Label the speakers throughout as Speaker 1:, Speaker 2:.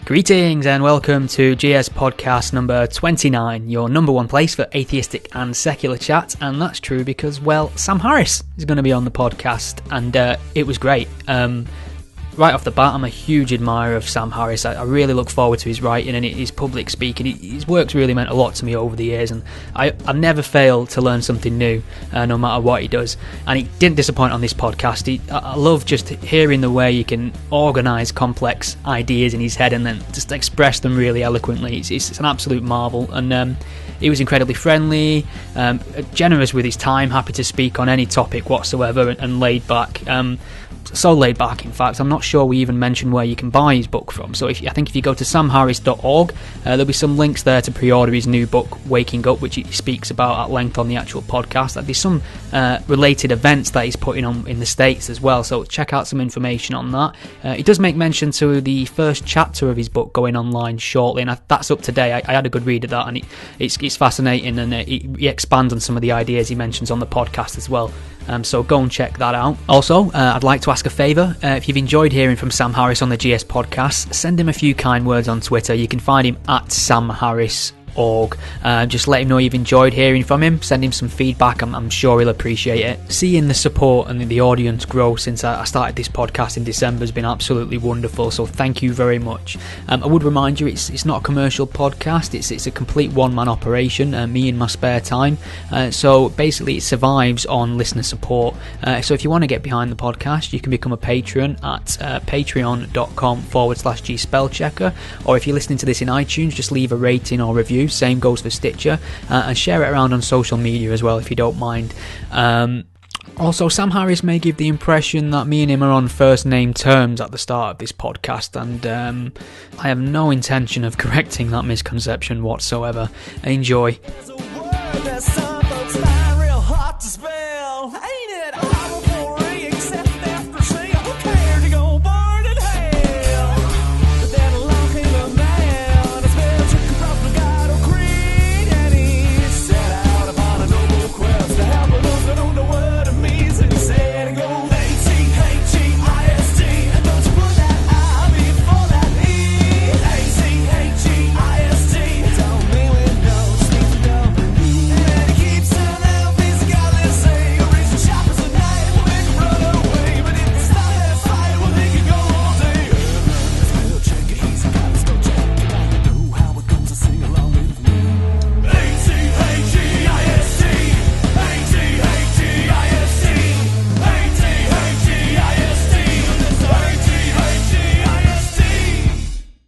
Speaker 1: Greetings and welcome to GS Podcast number 29, your number one place for atheistic and secular chat. And that's true because, well, Sam Harris is going to be on the podcast, and it was great. Right off the bat, I'm a huge admirer of Sam Harris. I really look forward to his writing and his public speaking. His work's really meant a lot to me over the years, and I never fail to learn something new, no matter what he does. And he didn't disappoint on this podcast. I love just hearing the way he can organise complex ideas in his head and then just express them really eloquently. It's an absolute marvel. And he was incredibly friendly, generous with his time, happy to speak on any topic whatsoever, and laid back. So laid back, in fact. I'm not sure we even mentioned where you can buy his book from. So I think if you go to samharris.org, there'll be some links there to pre-order his new book, Waking Up, which he speaks about at length on the actual podcast. There's some related events that he's putting on in the States as well, so check out some information on that. He does make mention to the first chapter of his book going online shortly, and that's up today. I had a good read of that, and it's fascinating, and he expands on some of the ideas he mentions on the podcast as well. So go and check that out. Also, I'd like to ask a favour. If you've enjoyed hearing from Sam Harris on the GS podcast, send him a few kind words on Twitter. You can find him at samharris.org. Just let him know you've enjoyed hearing from him. Send him some feedback. I'm sure he'll appreciate it. Seeing the support and the audience grow since I started this podcast in December has been absolutely wonderful, so thank you very much. I would remind you it's not a commercial podcast. It's a complete one-man operation, me in my spare time, so basically it survives on listener support. So if you want to get behind the podcast, you can become a patron at patreon.com/G Spellchecker, or if you're listening to this in iTunes, just leave a rating or review. Same goes for Stitcher, and share it around on social media as well if you don't mind. Also, Sam Harris may give the impression that me and him are on first name terms at the start of this podcast, and I have no intention of correcting that misconception whatsoever. Enjoy.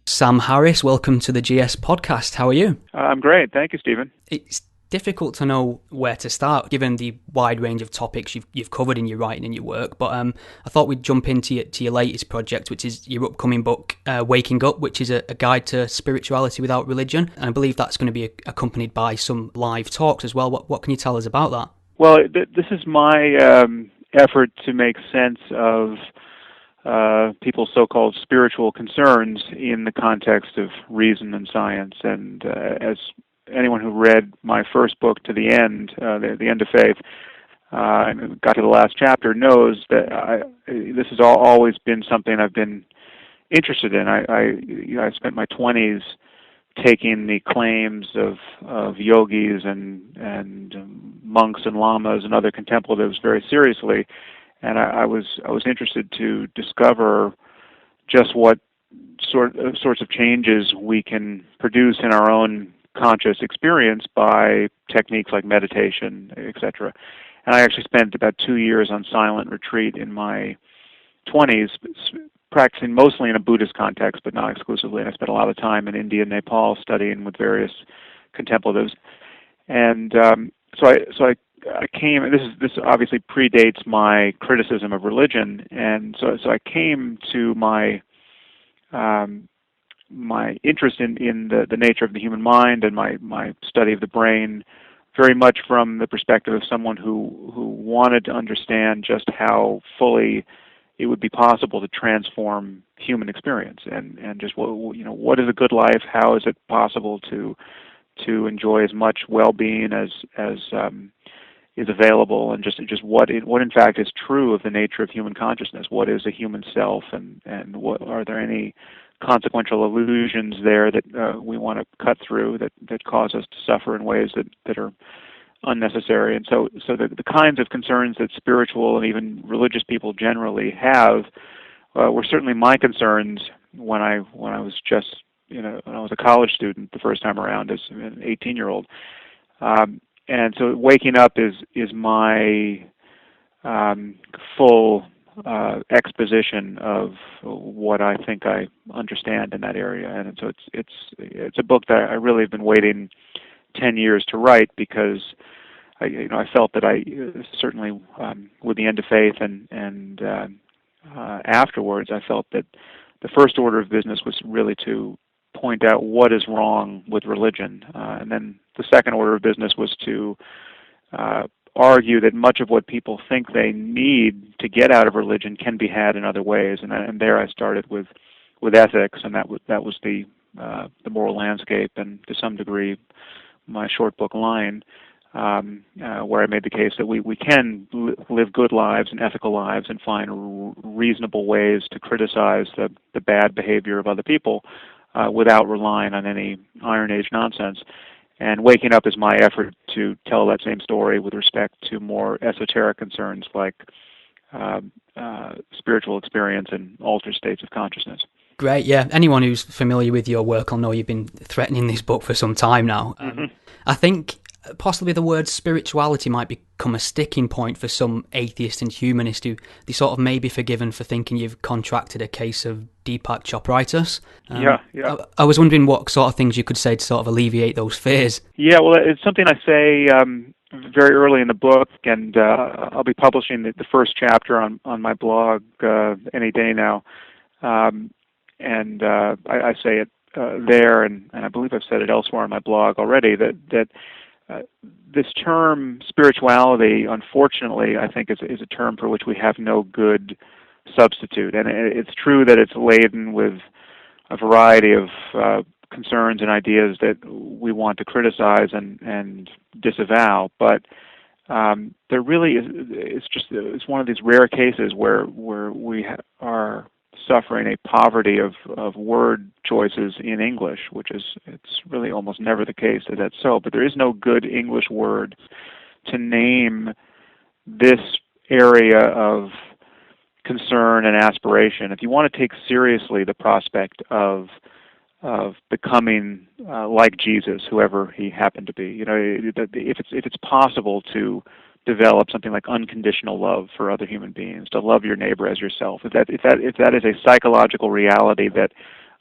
Speaker 1: Sam Harris, welcome to the GS podcast. How are you?
Speaker 2: I'm great. Thank you, Stephen.
Speaker 1: It's difficult to know where to start, given the wide range of topics you've covered in your writing and your work. But I thought we'd jump into your latest project, which is your upcoming book, Waking Up, which is a guide to spirituality without religion. And I believe that's going to be accompanied by some live talks as well. What can you tell us about that?
Speaker 2: Well, this is my effort to make sense of people's so-called spiritual concerns in the context of reason and science. And as anyone who read my first book to the end, the End of Faith, and got to the last chapter, knows that this has always been something I've been interested in. I spent my 20s taking the claims of yogis and monks and lamas and other contemplatives very seriously. And I was interested to discover just what sorts of changes we can produce in our own conscious experience by techniques like meditation, etc. And I actually spent about 2 years on silent retreat in my 20s, practicing mostly in a Buddhist context, but not exclusively. And I spent a lot of time in India and Nepal studying with various contemplatives. And so I came, and this obviously predates my criticism of religion, and so I came to my interest in the nature of the human mind and my study of the brain very much from the perspective of someone who wanted to understand just how fully it would be possible to transform human experience, and just what is a good life? How is it possible to enjoy as much well-being as is available, and just what in fact is true of the nature of human consciousness. What is a human self, and what are there any consequential illusions there that we want to cut through that cause us to suffer in ways that are unnecessary. And so the kinds of concerns that spiritual and even religious people generally have were certainly my concerns when I was just when I was a college student the first time around as an 18-year-old. And so waking up is my full exposition of what I think I understand in that area. And so it's a book that I really have been waiting 10 years to write, because I felt that I certainly with the end of faith and afterwards, I felt that the first order of business was really to point out what is wrong with religion, and then the second order of business was to argue that much of what people think they need to get out of religion can be had in other ways. And there I started with ethics, and that was the moral landscape, and to some degree my short book line, where I made the case that we can live good lives and ethical lives and find reasonable ways to criticize the bad behavior of other people without relying on any Iron Age nonsense. And Waking Up is my effort to tell that same story with respect to more esoteric concerns like spiritual experience and altered states of consciousness.
Speaker 1: Great, yeah. Anyone who's familiar with your work will know you've been threatening this book for some time now. I think possibly the word spirituality might become a sticking point for some atheists and humanists who they sort of may be forgiven for thinking you've contracted a case of Deepak Chopritis.
Speaker 2: Yeah.
Speaker 1: I was wondering what sort of things you could say to sort of alleviate those fears.
Speaker 2: Yeah, well, it's something I say very early in the book, and I'll be publishing the first chapter on my blog any day now. And I say it there, and I believe I've said it elsewhere on my blog already, that this term spirituality, unfortunately, I think is a term for which we have no good substitute. And it's true that it's laden with a variety of concerns and ideas that we want to criticize and disavow, but there really is. It's one of these rare cases where we are suffering a poverty of word choices in English, it's really almost never the case that that's so. But there is no good English word to name this area of concern and aspiration. If you want to take seriously the prospect of becoming like Jesus, whoever he happened to be, if it's possible to develop something like unconditional love for other human beings, to love your neighbor as yourself, if that is a psychological reality that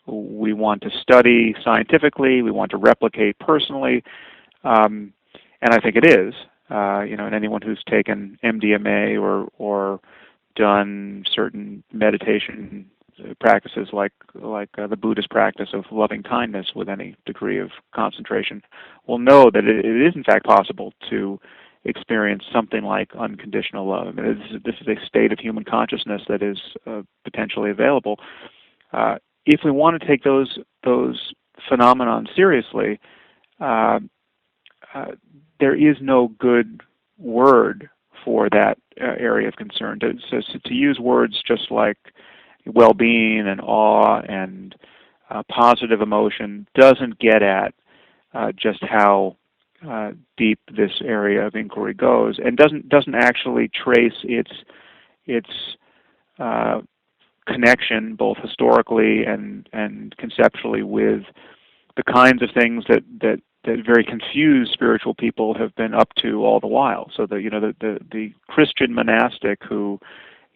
Speaker 2: we want to study scientifically, we want to replicate personally, and I think it is. And anyone who's taken MDMA or done certain meditation practices like the Buddhist practice of loving kindness with any degree of concentration will know that it is in fact possible to experience something like unconditional love. I mean, this is a state of human consciousness that is potentially available. If we want to take those phenomenon seriously, there is no good word for that area of concern. To use words just like well-being and awe and positive emotion doesn't get at just how deep this area of inquiry goes, and doesn't actually trace its connection both historically and conceptually with the kinds of things that very confused spiritual people have been up to all the while. So the Christian monastic who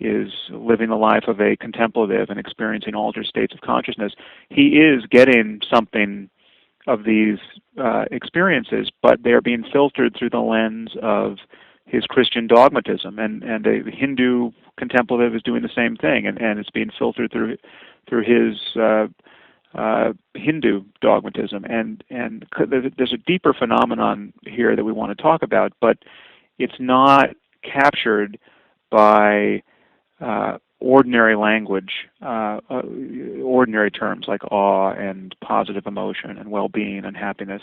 Speaker 2: is living the life of a contemplative and experiencing altered states of consciousness, he is getting something of these experiences, but they're being filtered through the lens of his Christian dogmatism, and a Hindu contemplative is doing the same thing, and it's being filtered through his Hindu dogmatism, and there's a deeper phenomenon here that we want to talk about, but it's not captured by ordinary language, ordinary terms like awe and positive emotion and well-being and happiness.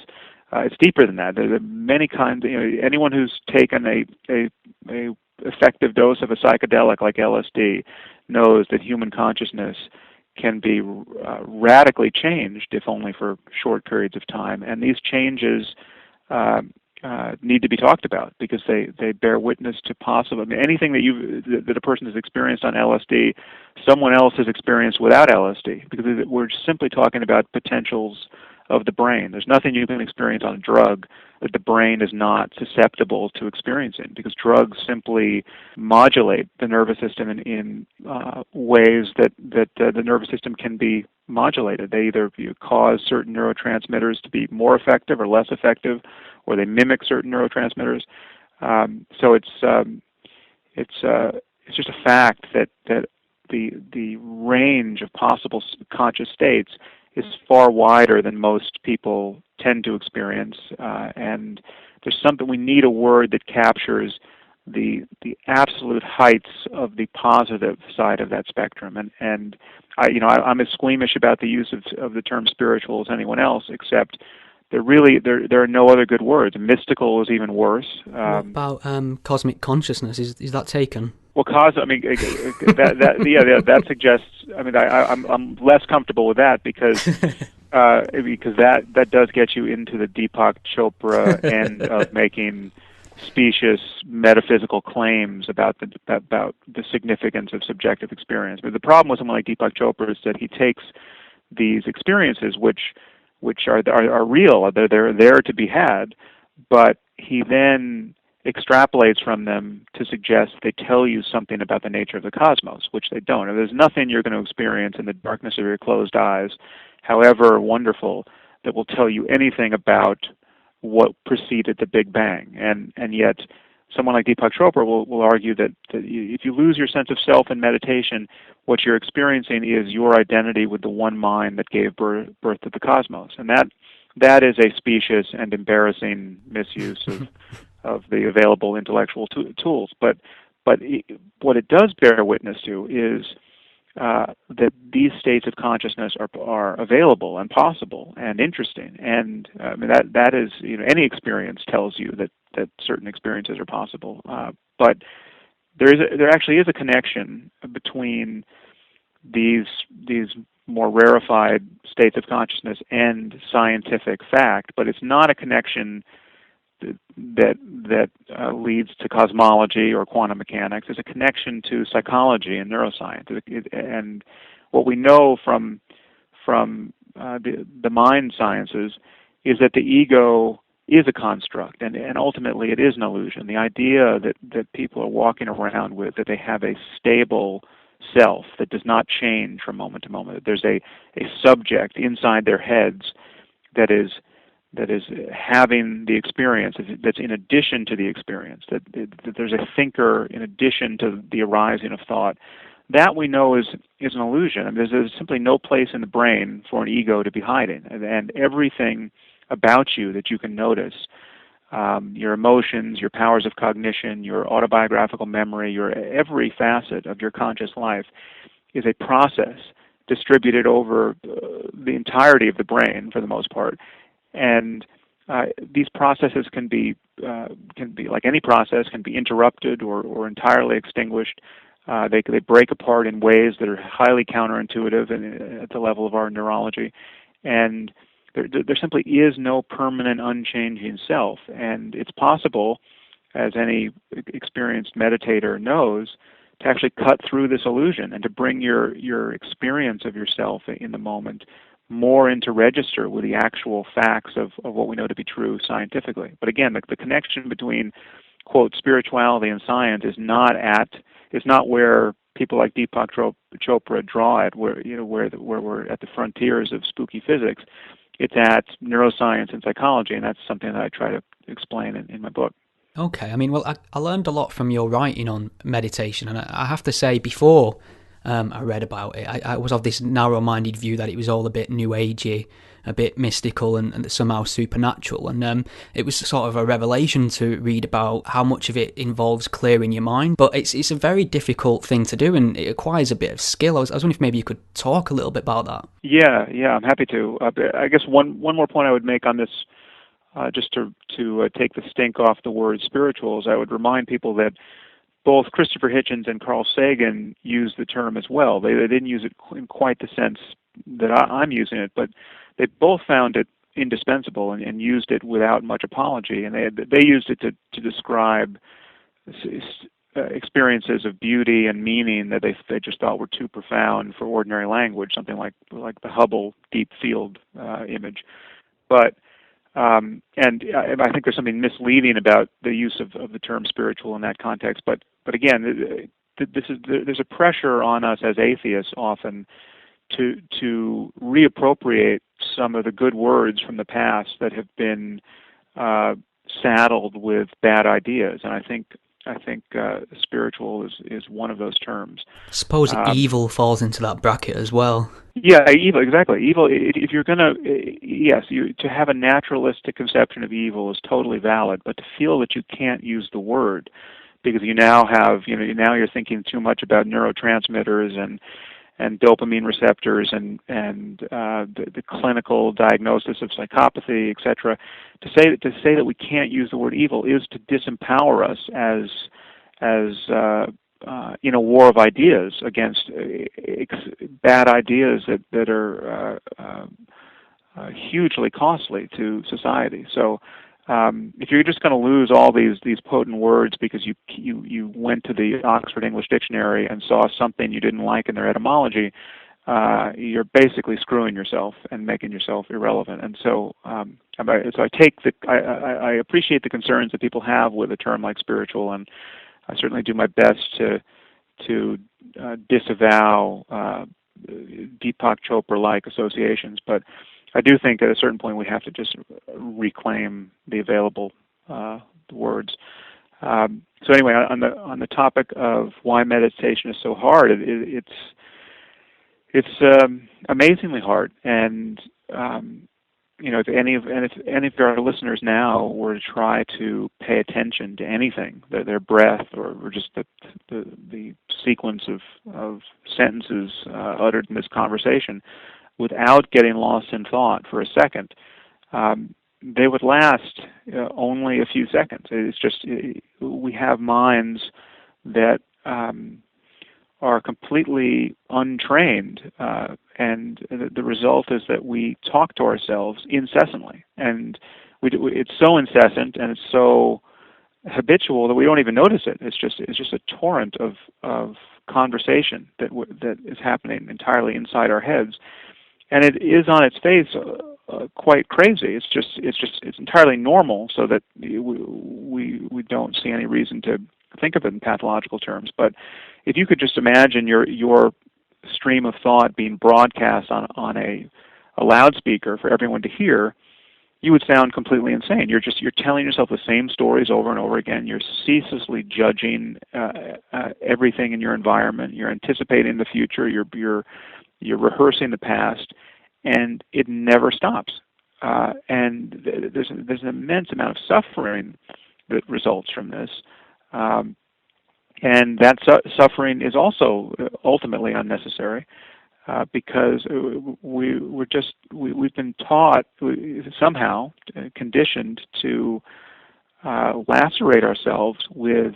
Speaker 2: It's deeper than that. There are many kinds. Anyone who's taken a effective dose of a psychedelic like LSD knows that human consciousness can be radically changed, if only for short periods of time. And these changes need to be talked about because they bear witness to possible. I mean, anything that a person has experienced on LSD, someone else has experienced without LSD, because we're simply talking about potentials of the brain. There's nothing you can experience on a drug that the brain is not susceptible to experiencing, because drugs simply modulate the nervous system in ways that the nervous system can be modulated. They either cause certain neurotransmitters to be more effective or less effective, or they mimic certain neurotransmitters. So it's just a fact that the range of possible conscious states is far wider than most people tend to experience, and there's something, we need a word that captures the absolute heights of the positive side of that spectrum. And I'm as squeamish about the use of the term spiritual as anyone else, except there are no other good words. Mystical is even worse.
Speaker 1: What about cosmic consciousness? Is that taken?
Speaker 2: Well, that suggests. I mean, I'm less comfortable with that because that does get you into the Deepak Chopra end of making specious metaphysical claims about the significance of subjective experience. But the problem with someone like Deepak Chopra is that he takes these experiences, which are real, they're there to be had, but he then extrapolates from them to suggest they tell you something about the nature of the cosmos, which they don't. And there's nothing you're going to experience in the darkness of your closed eyes, however wonderful, that will tell you anything about what preceded the Big Bang. And yet, someone like Deepak Chopra will argue that if you lose your sense of self in meditation, what you're experiencing is your identity with the one mind that gave birth to the cosmos. And that is a specious and embarrassing misuse of the available intellectual tools. But what it does bear witness to is that these states of consciousness are available and possible and interesting. And I mean, that is, any experience tells you that certain experiences are possible. But there actually is a connection between these more rarefied states of consciousness and scientific fact, but it's not a connection that leads to cosmology or quantum mechanics. There's a connection to psychology and neuroscience, and what we know from the mind sciences is that the ego is a construct, and ultimately it is an illusion. The idea that people are walking around with, that they have a stable self that does not change from moment to moment, that there's a subject inside their heads that is having the experience, that's in addition to the experience, that there's a thinker in addition to the arising of thought, that we know is an illusion. I mean, there's simply no place in the brain for an ego to be hiding, and everything about you that you can notice, your emotions, your powers of cognition, your autobiographical memory, every facet of your conscious life is a process distributed over the entirety of the brain for the most part. And these processes can be like any process, can be interrupted or entirely extinguished. They break apart in ways that are highly counterintuitive and at the level of our neurology. And there simply is no permanent, unchanging self. And it's possible, as any experienced meditator knows, to actually cut through this illusion and to bring your experience of yourself in the moment more into register with the actual facts of what we know to be true scientifically. But again, the connection between, quote, spirituality and science is not where people like Deepak Chopra draw it, where we're at the frontiers of spooky physics. It's at neuroscience and psychology, and that's something that I try to explain in my book.
Speaker 1: Okay, I mean, well, I learned a lot from your writing on meditation, and I have to say, before I read about it, I was of this narrow-minded view that it was all a bit new agey, a bit mystical and somehow supernatural, and it was sort of a revelation to read about how much of it involves clearing your mind, but it's a very difficult thing to do, and it requires a bit of skill. I was wondering if maybe you could talk a little bit about that.
Speaker 2: Yeah, I'm happy to. I guess one more point I would make on this, just to take the stink off the word spirituals, I would remind people that both Christopher Hitchens and Carl Sagan used the term as well. They didn't use it in quite the sense that I'm using it, but they both found it indispensable and used it without much apology. And they used it to describe experiences of beauty and meaning that they just thought were too profound for ordinary language, something like the Hubble deep field image. But and I think there's something misleading about the use of the term spiritual in that context. But again, there's a pressure on us as atheists often to reappropriate some of the good words from the past that have been saddled with bad ideas, and I think spiritual is one of those terms.
Speaker 1: I suppose evil falls into that bracket as well.
Speaker 2: Yeah, evil, exactly. Evil, if you're going to, yes, to have a naturalistic conception of evil is totally valid, but to feel that you can't use the word because you now have, now you're thinking too much about neurotransmitters and dopamine receptors and the clinical diagnosis of psychopathy, etc. To say that we can't use the word evil is to disempower us as in a war of ideas against bad ideas that are hugely costly to society. So if you're just going to lose all these potent words because you went to the Oxford English Dictionary and saw something you didn't like in their etymology, you're basically screwing yourself and making yourself irrelevant. And so I appreciate the concerns that people have with a term like spiritual, and I certainly do my best to disavow Deepak Chopra-like associations, but I do think at a certain point we have to just reclaim the available words. So anyway, on the topic of why meditation is so hard, it's amazingly hard, and if any of our listeners now were to try to pay attention to anything, their breath or just the sequence of sentences uttered in this conversation, without getting lost in thought for a second, they would last only a few seconds. It's just we have minds that are completely untrained, and the result is that we talk to ourselves incessantly, and it's so incessant and it's so habitual that we don't even notice it. It's just a torrent of conversation that is happening entirely inside our heads, and it is on its face quite crazy. It's entirely normal, so that we don't see any reason to think of it in pathological terms. But if you could just imagine your stream of thought being broadcast on a loudspeaker for everyone to hear, you would sound completely insane. You're telling yourself the same stories over and over again. You're ceaselessly judging everything in your environment. You're anticipating the future. You're rehearsing the past, and it never stops. And there's an immense amount of suffering that results from this. And that suffering is also ultimately unnecessary, because we've been taught, somehow conditioned to lacerate ourselves with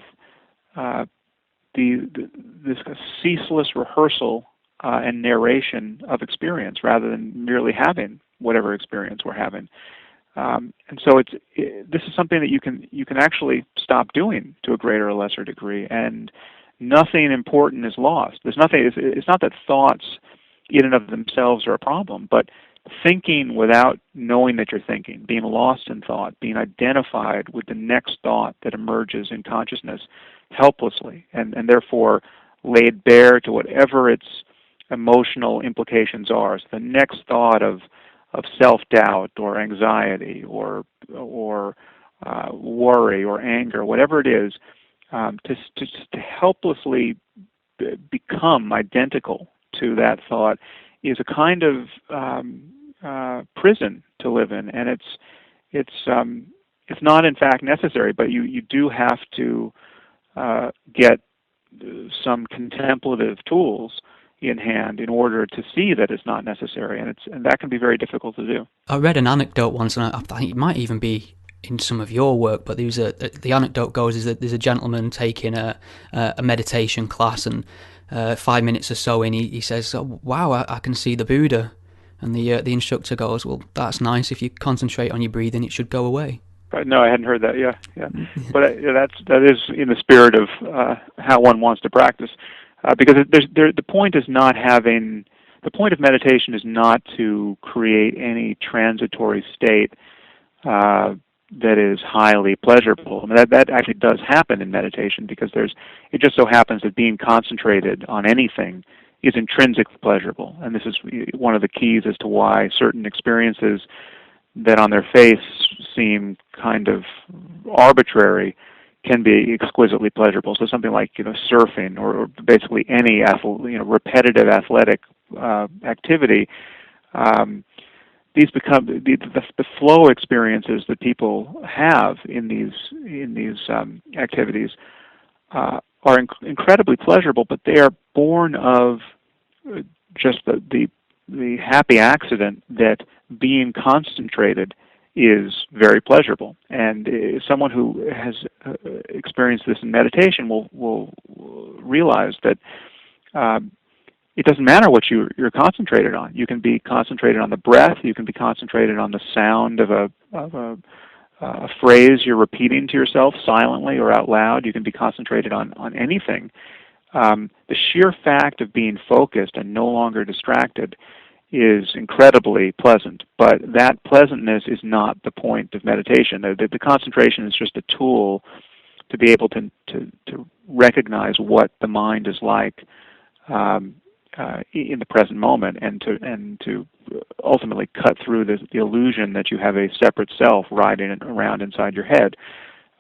Speaker 2: this ceaseless rehearsal and narration of experience, rather than merely having whatever experience we're having. And so this is something that you can actually stop doing to a greater or lesser degree, and nothing important is lost. There's nothing. It's not that thoughts in and of themselves are a problem, but thinking without knowing that you're thinking, being lost in thought, being identified with the next thought that emerges in consciousness helplessly, and therefore laid bare to whatever its emotional implications are. So the next thought of self-doubt or anxiety or worry or anger, whatever it is, to helplessly become identical to that thought is a kind of prison to live in, and it's not in fact necessary. But you do have to get some contemplative tools in hand in order to see that it's not necessary, and that can be very difficult to do.
Speaker 1: I read an anecdote once, and I think it might even be in some of your work, but the anecdote goes is that there's a gentleman taking a meditation class, and 5 minutes or so in, he says, "Oh, wow, I can see the Buddha," and the instructor goes, "Well, that's nice. If you concentrate on your breathing, it should go away."
Speaker 2: Right. No, I hadn't heard that. Yeah. But that is in the spirit of how one wants to practice, because the point is not having. The point of meditation is not to create any transitory state that is highly pleasurable. I mean, that actually does happen in meditation, because it just so happens that being concentrated on anything is intrinsically pleasurable. And this is one of the keys as to why certain experiences that on their face seem kind of arbitrary can be exquisitely pleasurable. So something like surfing, or basically any repetitive athletic activity. These become the flow experiences that people have in these activities are incredibly pleasurable, but they are born of just the happy accident that being concentrated is very pleasurable. And someone who has experienced this in meditation will realize that it doesn't matter what you're concentrated on. You can be concentrated on the breath. You can be concentrated on the sound of a phrase you're repeating to yourself silently or out loud. You can be concentrated on anything. The sheer fact of being focused and no longer distracted is incredibly pleasant, but that pleasantness is not the point of meditation. The concentration is just a tool to be able to recognize what the mind is like in the present moment, and to ultimately cut through the illusion that you have a separate self riding around inside your head.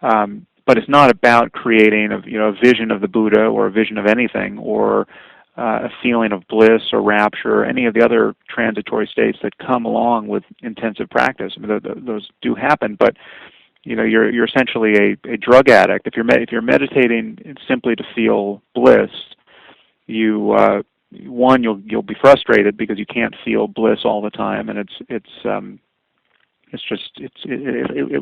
Speaker 2: But it's not about creating a vision of the Buddha, or a vision of anything, or a feeling of bliss or rapture, or any of the other transitory states that come along with intensive practice. I mean, those do happen, but you're essentially a drug addict. If you're meditating simply to feel bliss, you'll be frustrated because you can't feel bliss all the time, and it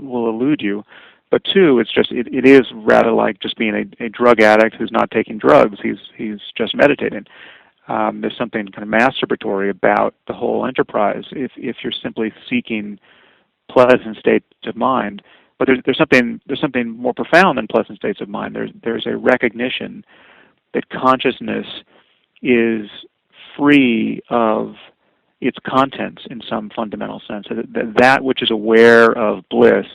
Speaker 2: will elude you. But two, it is rather like just being a drug addict who's not taking drugs. He's just meditating. There's something kind of masturbatory about the whole enterprise if you're simply seeking pleasant states of mind. But there's something more profound than pleasant states of mind. There's a recognition that consciousness is free of its contents in some fundamental sense. That which is aware of bliss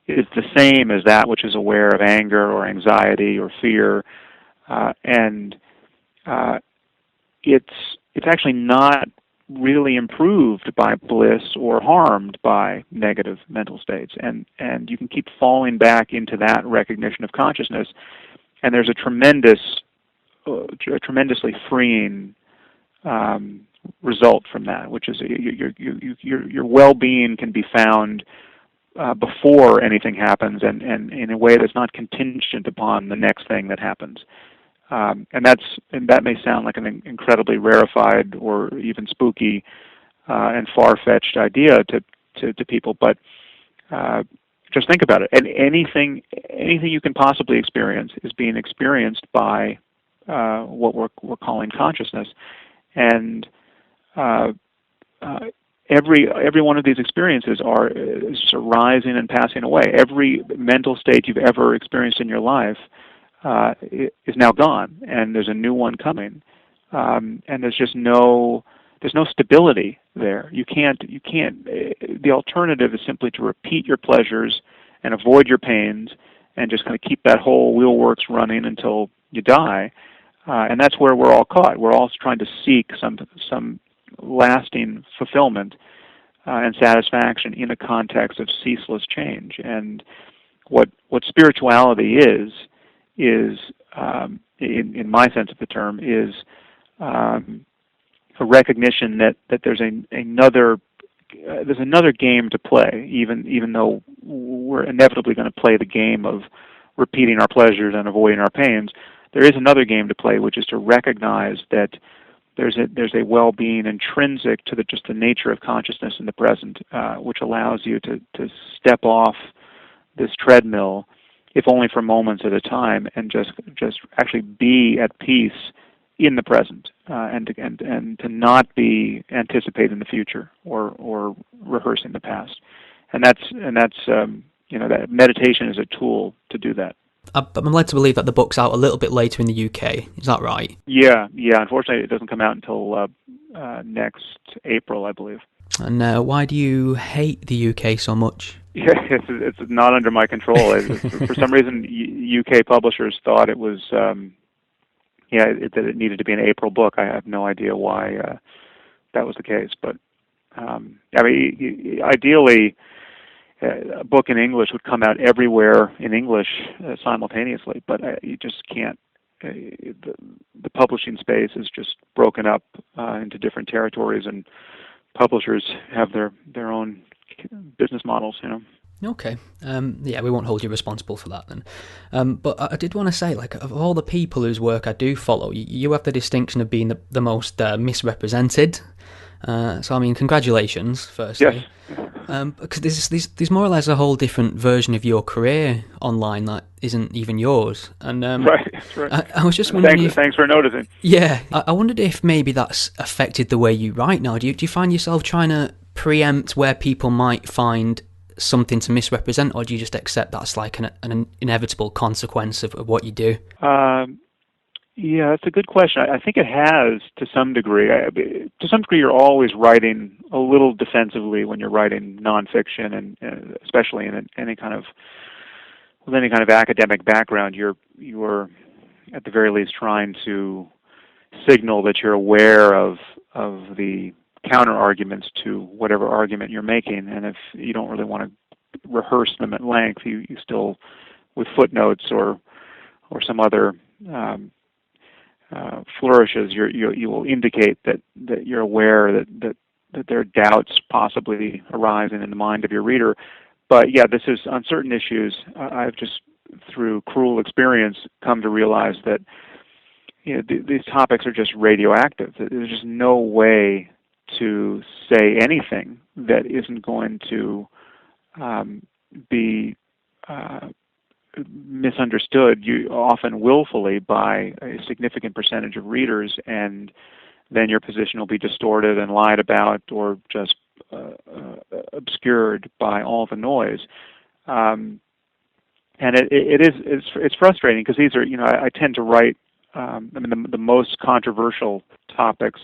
Speaker 2: is the same as that which is aware of anger or anxiety or fear, and it's actually not really improved by bliss or harmed by negative mental states, and you can keep falling back into that recognition of consciousness, and there's a tremendously freeing result from that, which is your well-being can be found before anything happens, and in a way that's not contingent upon the next thing that happens. And that may sound like an incredibly rarefied or even spooky and far-fetched idea to people, but just think about it. And anything you can possibly experience is being experienced by what we're calling consciousness, and every one of these experiences is just arising and passing away. Every mental state you've ever experienced in your life is now gone, and there's a new one coming, and there's no stability there. You can't. The alternative is simply to repeat your pleasures and avoid your pains, and just kind of keep that whole wheelworks running until you die. And that's where we're all caught. We're all trying to seek some lasting fulfillment and satisfaction in a context of ceaseless change. And what spirituality is in my sense of the term, is a recognition that there's another game to play, even though we're inevitably going to play the game of repeating our pleasures and avoiding our pains. There is another game to play, which is to recognize that there's a well-being intrinsic to just the nature of consciousness in the present, which allows you to step off this treadmill, if only for moments at a time, and just actually be at peace in the present, and to not be anticipating the future or rehearsing the past. And that's that meditation is a tool to do that.
Speaker 1: I'm led to believe that the book's out a little bit later in the UK. Is that right?
Speaker 2: Yeah. Unfortunately, it doesn't come out until next April, I believe.
Speaker 1: And why do you hate the UK so much?
Speaker 2: Yeah, it's not under my control. For some reason, UK publishers thought it was, that it needed to be an April book. I have no idea why that was the case. But ideally, a book in English would come out everywhere in English simultaneously. But you just can't. The publishing space is just broken up into different territories, and publishers have their own business models,
Speaker 1: Okay. We won't hold you responsible for that then. But I did want to say, like, of all the people whose work I do follow, you have the distinction of being the most misrepresented. So, I mean, congratulations, firstly.
Speaker 2: Yes.
Speaker 1: Because there's more or less a whole different version of your career online that isn't even yours. And
Speaker 2: right.
Speaker 1: I was just wondering
Speaker 2: Thanks for noticing.
Speaker 1: Yeah, I wondered if maybe that's affected the way you write now. Do you find yourself trying to preempt where people might find something to misrepresent, or do you just accept that's like an inevitable consequence of what you do?
Speaker 2: Yeah, that's a good question. I think it has to some degree. To some degree, you're always writing a little defensively when you're writing nonfiction, and especially in any kind of academic background. You're at the very least trying to signal that you're aware of the counter arguments to whatever argument you're making, and if you don't really want to rehearse them at length, you still, with footnotes or some other flourishes, you will indicate that you're aware that there are doubts possibly arising in the mind of your reader. But yeah, this is on certain issues. I've just, through cruel experience, come to realize that these topics are just radioactive. There's just no way to say anything that isn't going to be misunderstood, often willfully, by a significant percentage of readers, and then your position will be distorted and lied about, or just obscured by all the noise. And it's frustrating, because these are, I tend to write, the most controversial topics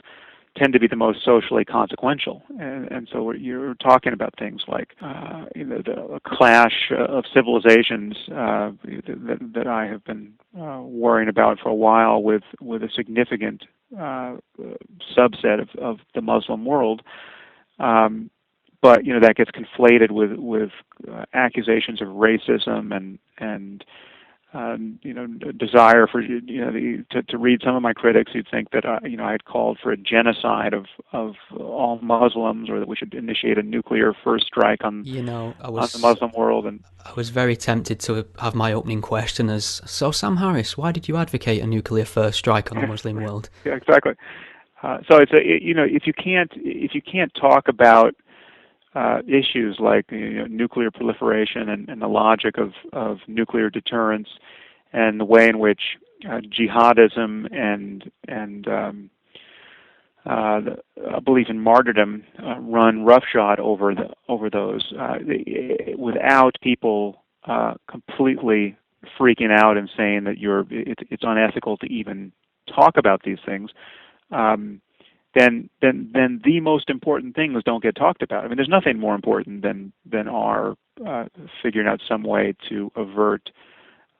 Speaker 2: tend to be the most socially consequential, and so you're talking about things like the clash of civilizations that I have been worrying about for a while with a significant subset of the Muslim world, but that gets conflated with accusations of racism and desire for to read some of my critics who'd think that I had called for a genocide of all Muslims, or that we should initiate a nuclear first strike on on the Muslim world. And
Speaker 1: I was very tempted to have my opening question as, so Sam Harris, why did you advocate a nuclear first strike on the Muslim world?
Speaker 2: Yeah, exactly. So it's if you can't talk about issues like nuclear proliferation and the logic of nuclear deterrence, and the way in which jihadism and a belief in martyrdom run roughshod over those, without people completely freaking out and saying that it's unethical to even talk about these things. Then the most important things don't get talked about. I mean, there's nothing more important than our figuring out some way to avert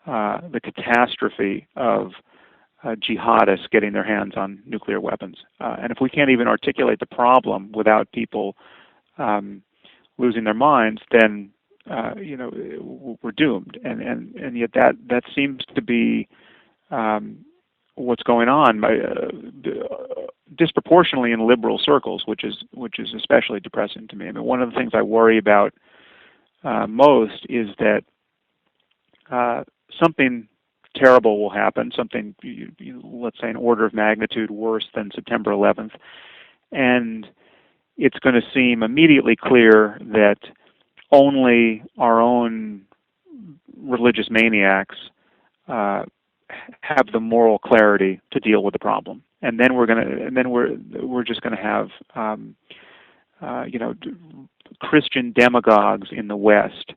Speaker 2: the catastrophe of jihadists getting their hands on nuclear weapons. And if we can't even articulate the problem without people losing their minds, then we're doomed. And yet that seems to be what's going on disproportionately in liberal circles, which is especially depressing to me. I mean, one of the things I worry about most is that something terrible will happen, something, let's say, an order of magnitude worse than September 11th, and it's going to seem immediately clear that only our own religious maniacs have the moral clarity to deal with the problem, and then we're just gonna have Christian demagogues in the West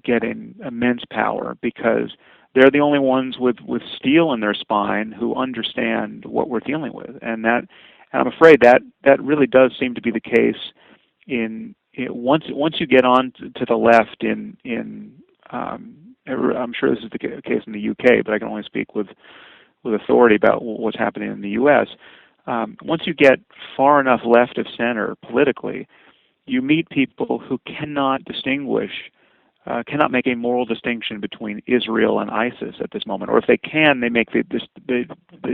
Speaker 2: getting immense power because they're the only ones with steel in their spine who understand what we're dealing with, and I'm afraid that really does seem to be the case once you get on to the left I'm sure this is the case in the UK, but I can only speak with authority about what's happening in the U.S. Once you get far enough left of center politically, you meet people who cannot make a moral distinction between Israel and ISIS at this moment, or if they can, they make the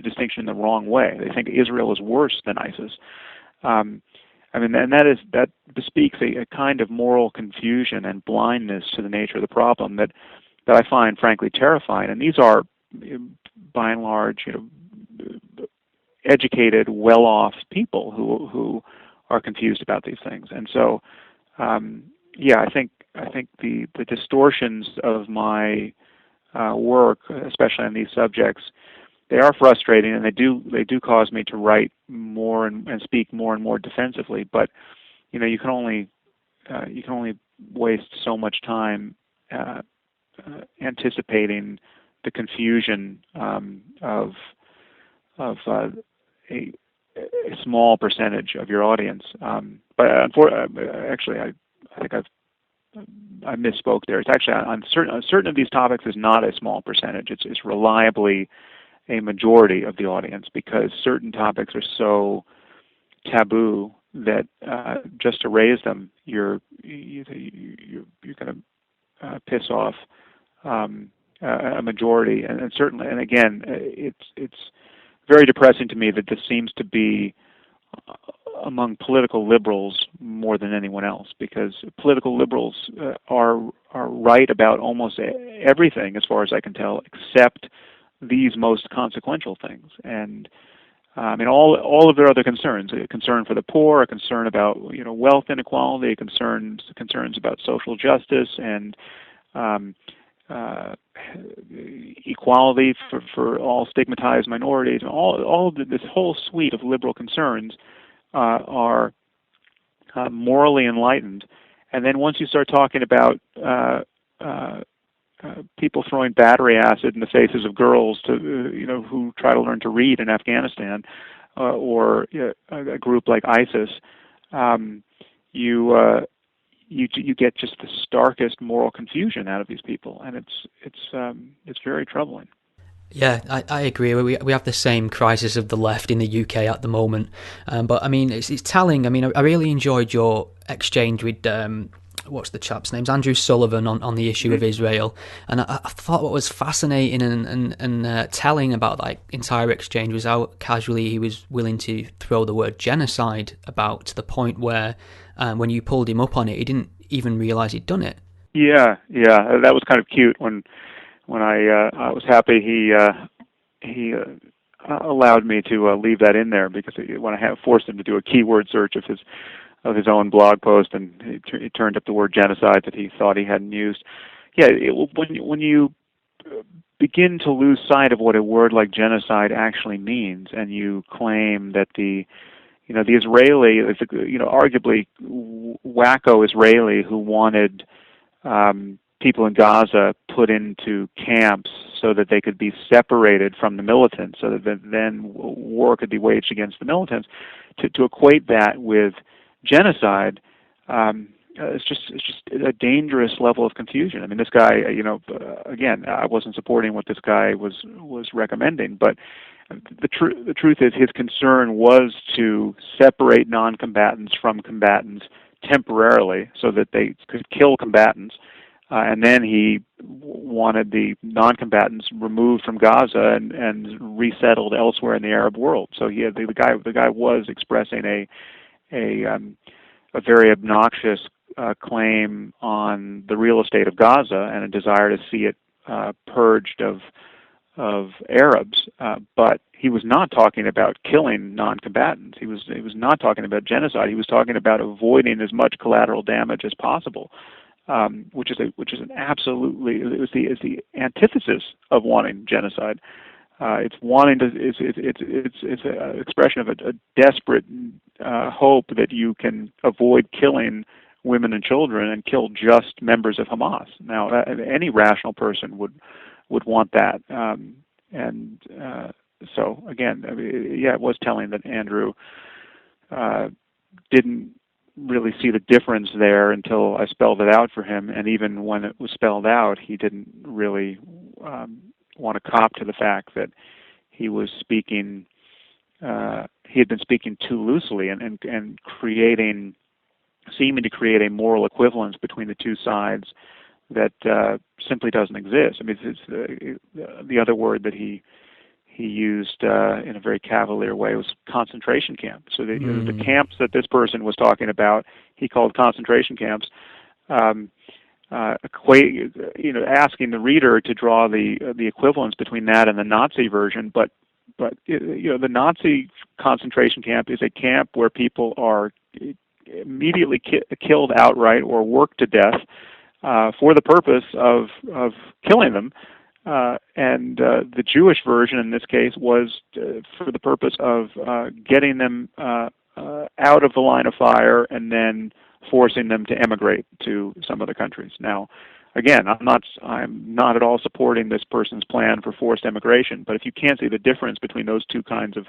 Speaker 2: distinction the wrong way. They think Israel is worse than ISIS. And that bespeaks a kind of moral confusion and blindness to the nature of the problem that I find frankly terrifying. And these are, by and large, educated, well-off people who are confused about these things. And so, I think the distortions of my work, especially on these subjects, they are frustrating, and they do cause me to write more and speak more and more defensively. But you can only waste so much time anticipating the confusion of a small percentage of your audience. But actually, I think I misspoke there. It's actually on certain of these topics is not a small percentage. It's reliably a majority of the audience because certain topics are so taboo that just to raise them, you're going to piss off a majority, and certainly, and again, it's very depressing to me that this seems to be among political liberals more than anyone else, because political liberals are right about almost everything, as far as I can tell, except these most consequential things. And all of their other concerns, a concern for the poor, a concern about wealth inequality, concerns about social justice and equality for all stigmatized minorities, all of this whole suite of liberal concerns are morally enlightened. And then once you start talking about people throwing battery acid in the faces of girls who try to learn to read in Afghanistan, or a group like ISIS, you get just the starkest moral confusion out of these people, and it's very troubling.
Speaker 1: Yeah, I agree. We have the same crisis of the left in the UK at the moment, but I mean it's telling. I mean I really enjoyed your exchange with what's the chap's name? Andrew Sullivan on the issue of Israel, and I thought what was fascinating and telling about that entire exchange was how casually he was willing to throw the word genocide about, to the point where when you pulled him up on it, he didn't even realize he'd done it. Yeah,
Speaker 2: that was kind of cute when I was happy he allowed me to leave that in there, because when I forced him to do a keyword search of his own blog post, and he turned up the word genocide that he thought he hadn't used. Yeah, when you begin to lose sight of what a word like genocide actually means, and you claim that the Israeli, arguably wacko Israeli who wanted people in Gaza put into camps so that they could be separated from the militants, so that then war could be waged against the militants, to equate that with genocide, it's just a dangerous level of confusion. I mean, this guy, again, I wasn't supporting what this guy was recommending, but the truth is his concern was to separate non-combatants from combatants temporarily so that they could kill combatants, and then he wanted the non-combatants removed from Gaza and resettled elsewhere in the Arab world. So the guy was expressing a very obnoxious claim on the real estate of Gaza and a desire to see it purged of Arabs, but he was not talking about killing non-combatants. He was not talking about genocide. He was talking about avoiding as much collateral damage as possible. which is an absolutely is the antithesis of wanting genocide. It's wanting to it's an expression of a desperate hope that you can avoid killing women and children and kill just members of Hamas. Now, any rational person would want that, so again, I mean, yeah, it was telling that Andrew didn't really see the difference there until I spelled it out for him, and even when it was spelled out, he didn't really want to cop to the fact that he was speaking. He had been speaking too loosely and seeming to create a moral equivalence between the two sides that simply doesn't exist. I mean, it's the other word that he used in a very cavalier way was concentration camp. So the camps that this person was talking about, he called concentration camps. Asking the reader to draw the equivalence between that and the Nazi version, but the Nazi concentration camp is a camp where people are immediately killed outright or worked to death for the purpose of killing them. And the Jewish version in this case was for the purpose of getting them out of the line of fire and then forcing them to emigrate to some other countries. Now, again, I'm not at all supporting this person's plan for forced emigration, but if you can't see the difference between those two kinds of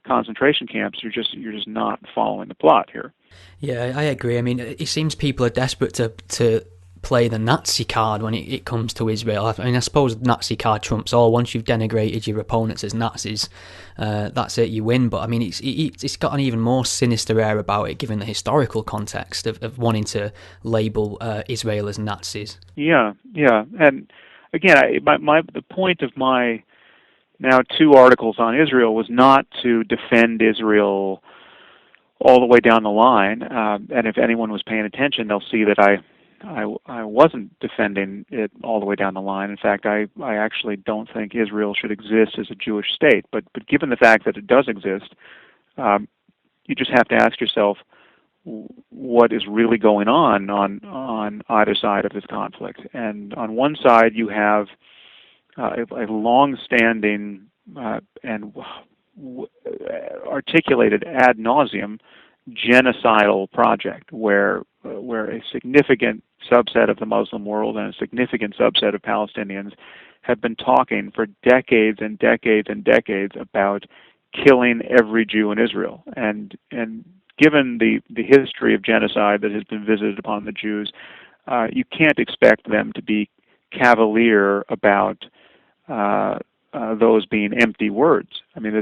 Speaker 2: concentration camps, you're just not following the plot here.
Speaker 1: Yeah, I agree. I mean, it seems people are desperate to play the Nazi card when it comes to Israel. I mean, I suppose Nazi card trumps all. Once you've denigrated your opponents as Nazis, that's it, you win. But I mean, it's got an even more sinister air about it, given the historical context of wanting to label Israel as Nazis.
Speaker 2: Yeah, and again, the point of my now 2 articles on Israel was not to defend Israel all the way down the line. And if anyone was paying attention, they'll see that I wasn't defending it all the way down the line. In fact, I actually don't think Israel should exist as a Jewish state. But given the fact that it does exist, you just have to ask yourself what is really going on either side of this conflict. And on one side, you have a long-standing and articulated ad nauseum genocidal project where a significant subset of the Muslim world and a significant subset of Palestinians have been talking for decades and decades and decades about killing every Jew in Israel. And given the history of genocide that has been visited upon the Jews, you can't expect them to be cavalier about those being empty words. I mean,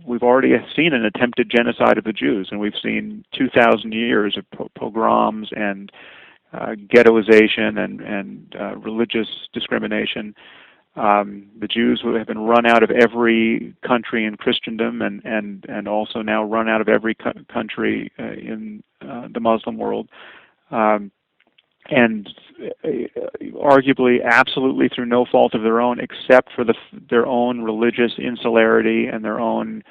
Speaker 2: we've already seen an attempted genocide of the Jews, and we've seen 2,000 years of pogroms and ghettoization and religious discrimination. The Jews have been run out of every country in Christendom and also now run out of every country in the Muslim world. And arguably absolutely through no fault of their own, except for their own religious insularity and their own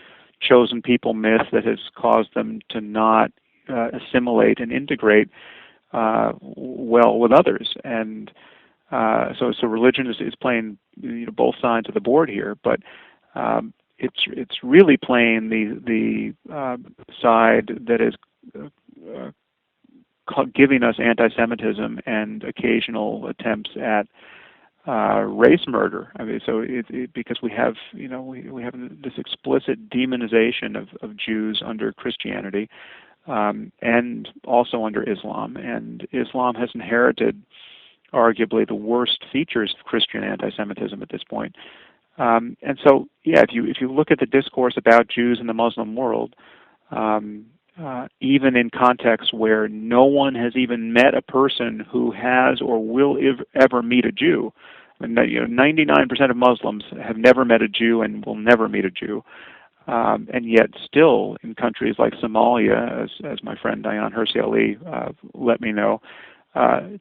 Speaker 2: chosen people myth that has caused them to not assimilate and integrate well with others. And so religion is playing both sides of the board here, but it's really playing the side that is giving us anti-Semitism and occasional attempts at race murder. I mean, so because we have we have this explicit demonization of Jews under Christianity and also under Islam, and Islam has inherited arguably the worst features of Christian anti-Semitism at this point. And so, yeah, if you look at the discourse about Jews in the Muslim world, even in contexts where no one has even met a person who has or will ever meet a Jew. I mean, 99% of Muslims have never met a Jew and will never meet a Jew. And yet still, in countries like Somalia, as my friend Diane Hersey Ali let me know,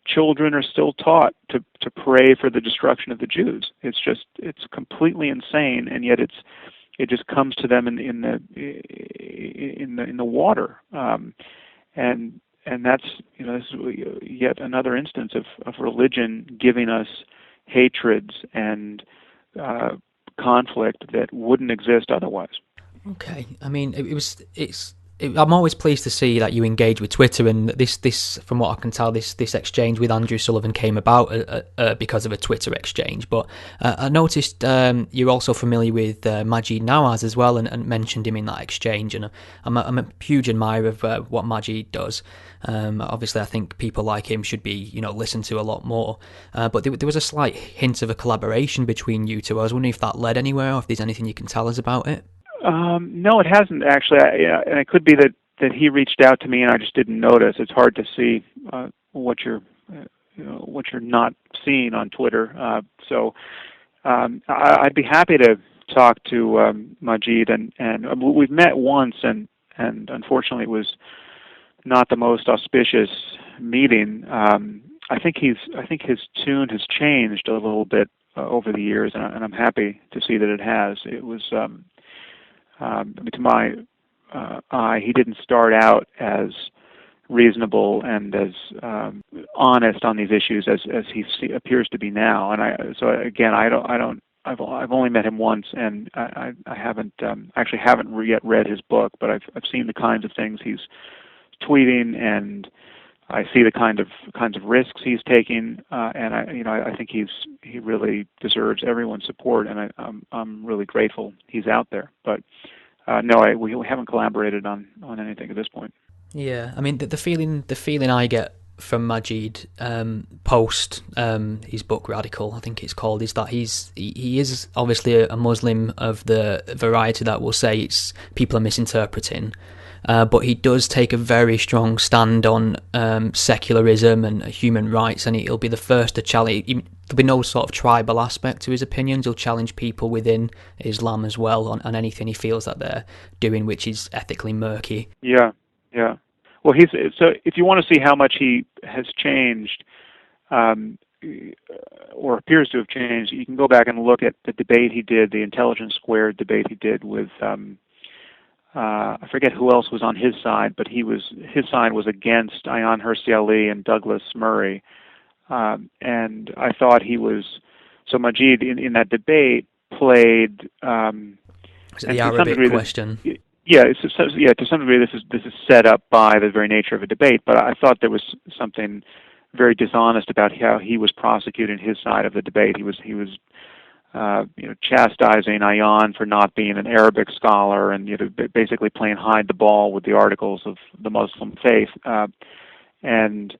Speaker 2: children are still taught to pray for the destruction of the Jews. It's completely insane, and yet it just comes to them in the water, and that's this is yet another instance of religion giving us hatreds and conflict that wouldn't exist otherwise.
Speaker 1: Okay, I mean, I'm always pleased to see that you engage with Twitter, and this, from what I can tell, this exchange with Andrew Sullivan came about because of a Twitter exchange. But I noticed you're also familiar with Majid Nawaz as well, and mentioned him in that exchange. And I'm a huge admirer of what Majid does. Obviously, I think people like him should be, listened to a lot more. But there was a slight hint of a collaboration between you two. I was wondering if that led anywhere, or if there's anything you can tell us about it.
Speaker 2: No, it hasn't actually, and it could be that he reached out to me and I just didn't notice. It's hard to see what you're not seeing on Twitter. So I'd be happy to talk to Majid, and we've met once, and unfortunately it was not the most auspicious meeting. I think his tune has changed a little bit over the years, and I'm happy to see that it has. It was. To my eye, he didn't start out as reasonable and as honest on these issues as he appears to be now. And I've only met him once, and I haven't yet read his book, but I've seen the kinds of things he's tweeting, and I see the kinds of risks he's taking, and I think he really deserves everyone's support, and I'm really grateful he's out there. But no, we haven't collaborated on anything at this point.
Speaker 1: Yeah, I mean the feeling I get from Majid post his book Radical, I think it's called, is that he is obviously a Muslim of the variety that will say it's people are misinterpreting. But he does take a very strong stand on secularism and human rights, and he'll be the first to challenge. There'll be no sort of tribal aspect to his opinions. He'll challenge people within Islam as well on anything he feels that they're doing, which is ethically murky.
Speaker 2: Yeah. Well, so if you want to see how much he has changed, or appears to have changed, you can go back and look at the debate he did, the Intelligence Squared debate he did with. I forget who else was on his side, but his side was against Ayaan Hirsi Ali and Douglas Murray, and I thought so Majid in that debate played.
Speaker 1: Was it the Arabic question?
Speaker 2: To some degree, this is set up by the very nature of a debate. But I thought there was something very dishonest about how he was prosecuting his side of the debate. He was chastising Ayaan for not being an Arabic scholar, and basically playing hide the ball with the articles of the Muslim faith. And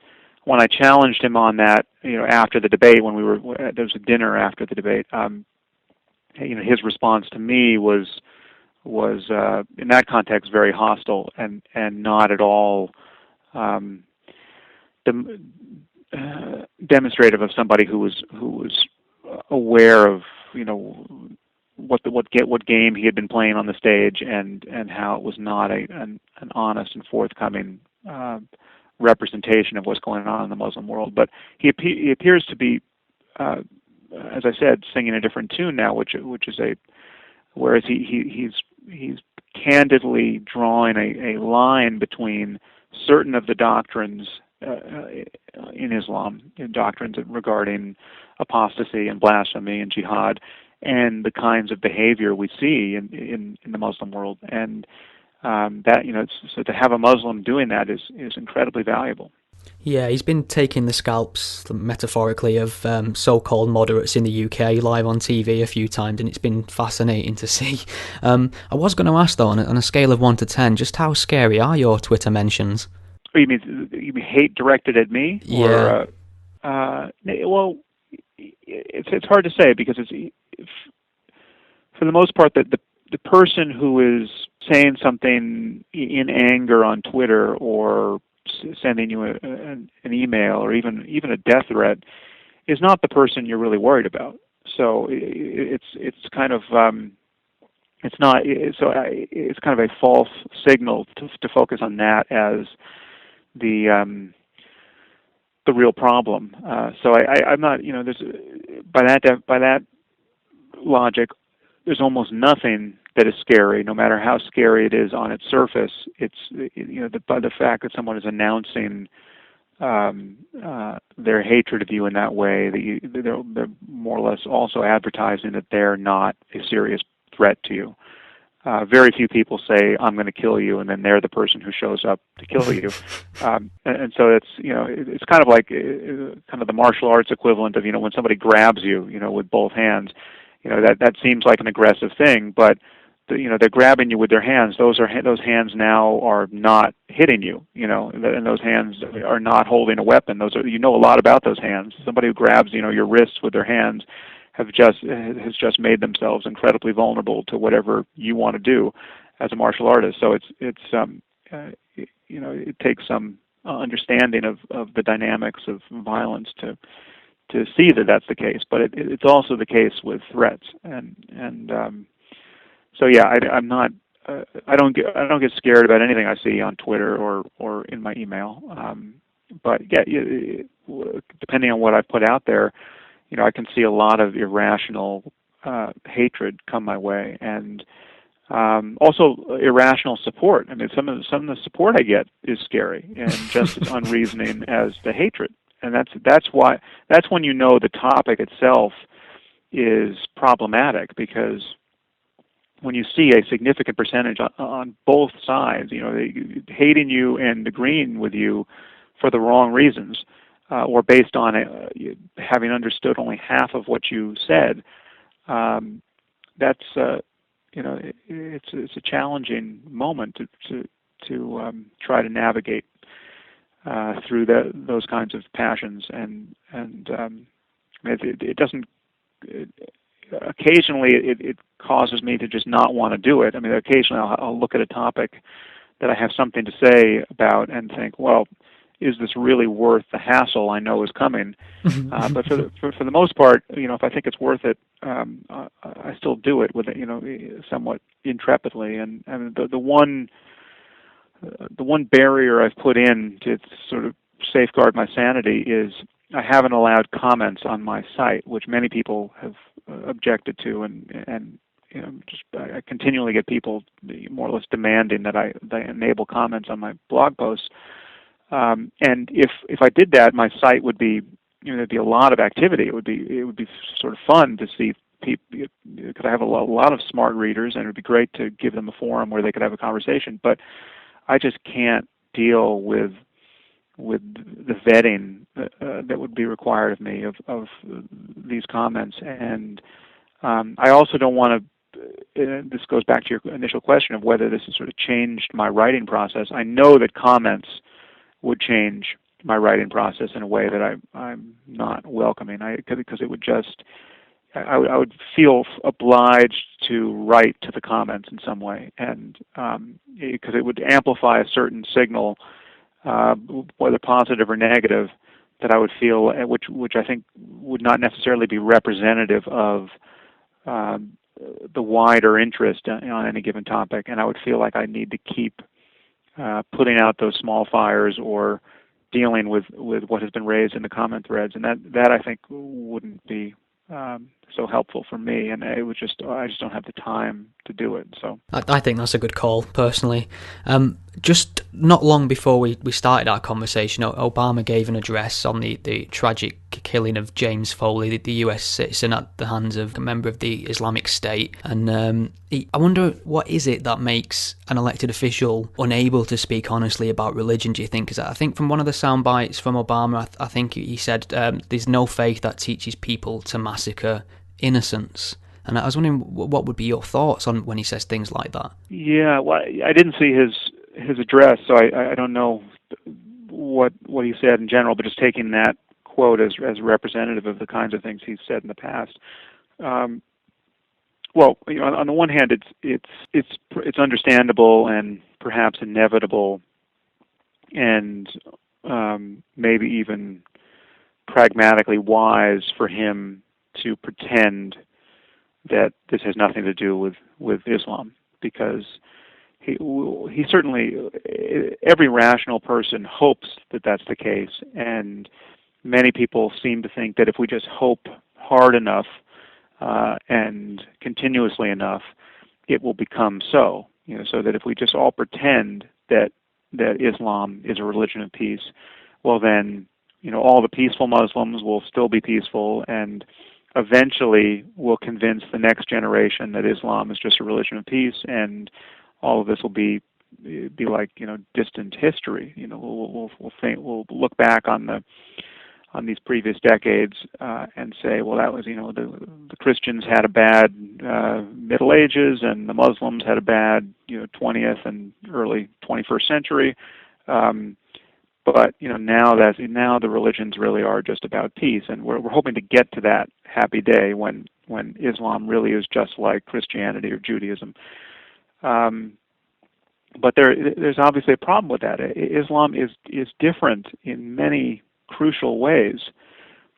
Speaker 2: when I challenged him on that, after the debate, when there was a dinner after the debate, his response to me was in that context very hostile and not at all demonstrative of somebody who was aware of what game he had been playing on the stage, and how it was not an honest and forthcoming representation of what's going on in the Muslim world. But he appears to be, as I said, singing a different tune now, which is whereas he's candidly drawing a line between certain of the doctrines in Islam, doctrines regarding apostasy and blasphemy and jihad, and the kinds of behavior we see in the Muslim world, and so to have a Muslim doing that is incredibly valuable.
Speaker 1: Yeah, he's been taking the scalps, metaphorically, of so-called moderates in the UK live on TV a few times, and it's been fascinating to see. I was going to ask, though, on a scale of 1 to 10, just how scary are your Twitter mentions?
Speaker 2: Oh, you mean hate directed at me?
Speaker 1: Yeah.
Speaker 2: Well, it's hard to say, because for the most part, the person who is saying something in anger on Twitter, or sending you an email, or even a death threat, is not the person you're really worried about. So it's kind of it's kind of a false signal to focus on that as the real problem. So I'm not, there's by that logic, there's almost nothing that is scary, no matter how scary it is on its surface. It's by the fact that someone is announcing their hatred of you in that way, they're more or less also advertising that they're not a serious threat to you. Very few people say, "I'm going to kill you," and then they're the person who shows up to kill you. And so it's kind of like kind of the martial arts equivalent of, when somebody grabs you, with both hands. That seems like an aggressive thing, but they're grabbing you with their hands. Those hands now are not hitting you, and those hands are not holding a weapon. Those are, a lot about those hands. Somebody who grabs, your wrists with their hands has just made themselves incredibly vulnerable to whatever you want to do as a martial artist. So it takes some understanding of the dynamics of violence to see that that's the case. But it's also the case with threats, so yeah, I'm not. I don't get scared about anything I see on Twitter or in my email. But yeah, depending on what I put out there, I can see a lot of irrational hatred come my way, and also irrational support. I mean, some of the support I get is scary and just as unreasoning as the hatred, and that's when the topic itself is problematic, because when you see a significant percentage on both sides, hating you and agreeing with you for the wrong reasons, or based on having understood only half of what you said, that's it's a challenging moment to try to navigate through those kinds of passions, and it doesn't. Occasionally, it causes me to just not want to do it. I mean, occasionally I'll look at a topic that I have something to say about and think, well, is this really worth the hassle I know is coming? But for the most part, if I think it's worth it, I still do it with somewhat intrepidly. And the one barrier I've put in to sort of safeguard my sanity is I haven't allowed comments on my site, which many people have objected to, and I continually get people more or less demanding that I enable comments on my blog posts. And if I did that, my site would be, there'd be a lot of activity. It would be sort of fun to see people, because I have a lot of smart readers, and it would be great to give them a forum where they could have a conversation. But I just can't deal with the vetting that would be required of me of these comments, and I also don't want to. This goes back to your initial question of whether this has sort of changed my writing process. I know that comments would change my writing process in a way that I'm not welcoming. Because it would just, I would feel obliged to write to the comments in some way, and because it would amplify a certain signal, whether positive or negative, that I would feel, which I think would not necessarily be representative of the wider interest on any given topic, and I would feel like I need to keep putting out those small fires or dealing with what has been raised in the comment threads, and that I think wouldn't be so helpful for me, and I just don't have the time to do it. So
Speaker 1: I think that's a good call, personally. Just not long before we started our conversation, Obama gave an address on the tragic killing of James Foley, the US citizen, at the hands of a member of the Islamic State. And I wonder, what is it that makes an elected official unable to speak honestly about religion, do you think? Because I think from one of the sound bites from Obama, I think he said, there's no faith that teaches people to massacre innocence. And I was wondering, what would be your thoughts on when he says things like that?
Speaker 2: Yeah, well, I didn't see his address, so I don't know what he said in general, but just taking that quote as representative of the kinds of things he's said in the past. Well, on the one hand, it's understandable and perhaps inevitable, and maybe even pragmatically wise for him to pretend that this has nothing to do with Islam, because he certainly, every rational person hopes that that's the case, and many people seem to think that if we just hope hard enough and continuously enough, it will become so. So that if we just all pretend that Islam is a religion of peace, well then, all the peaceful Muslims will still be peaceful, and eventually we'll convince the next generation that Islam is just a religion of peace, and all of this will be like distant history. We'll look back on these previous decades and say, well, that was the Christians had a bad Middle Ages, and the Muslims had a bad 20th and early 21st century. But now the religions really are just about peace, and we're hoping to get to that happy day when Islam really is just like Christianity or Judaism. But there's obviously a problem with that. Islam is different in many crucial ways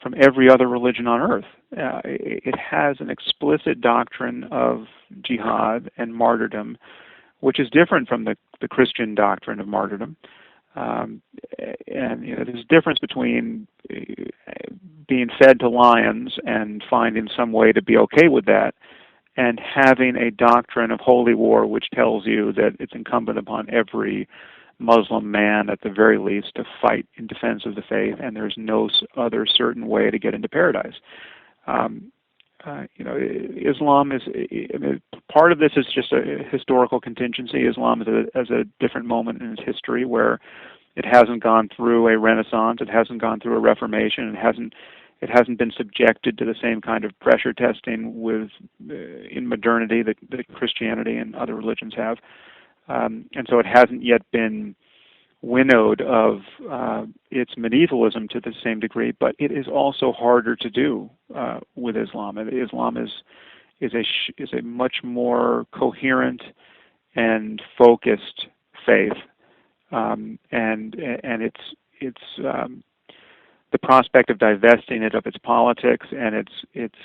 Speaker 2: from every other religion on earth. It has an explicit doctrine of jihad and martyrdom, which is different from the Christian doctrine of martyrdom. And there's a difference between being fed to lions and finding some way to be okay with that, and having a doctrine of holy war which tells you that it's incumbent upon every Muslim man, at the very least, to fight in defense of the faith, and there's no other certain way to get into paradise. Islam is part of this is just a historical contingency. Islam is a different moment in its history where it hasn't gone through a Renaissance, it hasn't gone through a Reformation, it hasn't been subjected to the same kind of pressure testing in modernity that Christianity and other religions have. And so it hasn't yet been winnowed of its medievalism to the same degree, but it is also harder to do with Islam. Islam is a much more coherent and focused faith, and it's the prospect of divesting it of its politics and its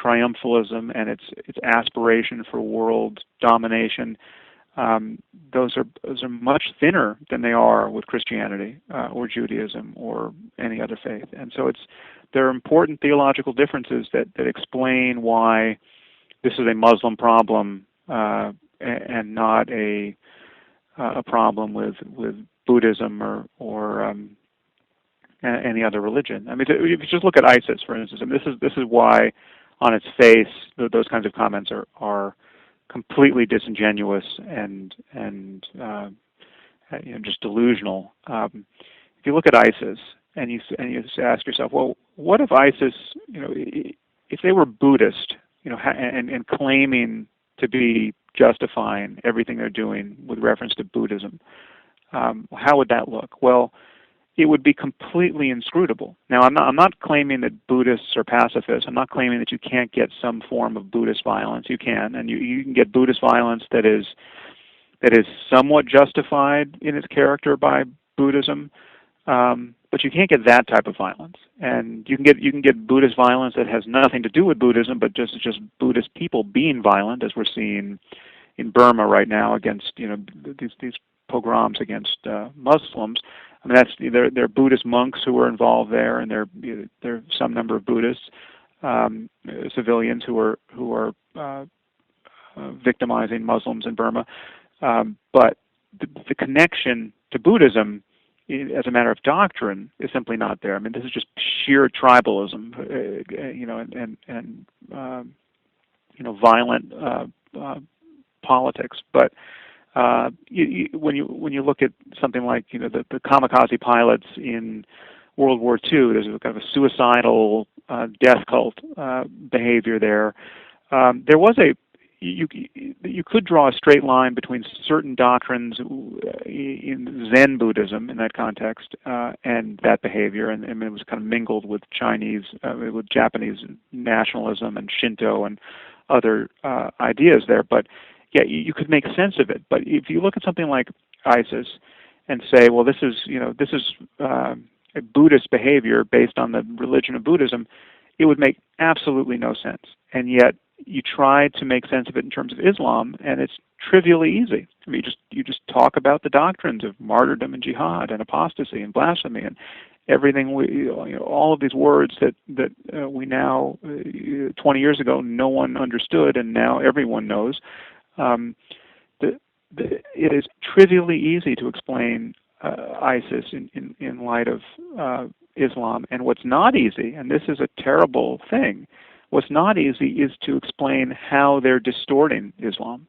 Speaker 2: triumphalism and its aspiration for world domination. Those are much thinner than they are with Christianity or Judaism or any other faith, and so there are important theological differences that explain why this is a Muslim problem and not a problem with Buddhism or any other religion. I mean, if you just look at ISIS, for instance, and this is why, on its face, those kinds of comments are completely disingenuous and just delusional. If you look at ISIS and you ask yourself, well, what if ISIS, if they were Buddhist, and claiming to be justifying everything they're doing with reference to Buddhism, how would that look? Well, it would be completely inscrutable. Now, I'm not claiming that Buddhists are pacifists. I'm not claiming that you can't get some form of Buddhist violence. You can, and you can get Buddhist violence that is somewhat justified in its character by Buddhism, but you can't get that type of violence. And you can get Buddhist violence that has nothing to do with Buddhism, but just Buddhist people being violent, as we're seeing in Burma right now against these pogroms against Muslims. I mean, there are Buddhist monks who are involved there, and there are some number of Buddhists civilians who are victimizing Muslims in Burma. But the connection to Buddhism, as a matter of doctrine, is simply not there. I mean, this is just sheer tribalism, and violent politics. But when you look at something like the kamikaze pilots in World War II, there's a kind of a suicidal death cult behavior there. There was you could draw a straight line between certain doctrines in Zen Buddhism in that context and that behavior, and it was kind of mingled with with Japanese nationalism and Shinto and other ideas there. But yeah, you could make sense of it. But if you look at something like ISIS and say, well, this is a Buddhist behavior based on the religion of Buddhism, it would make absolutely no sense. And yet you try to make sense of it in terms of Islam, and it's trivially easy. I mean, you just talk about the doctrines of martyrdom and jihad and apostasy and blasphemy and everything. All of these words that we now 20 years ago no one understood, and now everyone knows. It is trivially easy to explain ISIS in light of Islam. And what's not easy, and this is a terrible thing, what's not easy is to explain how they're distorting Islam.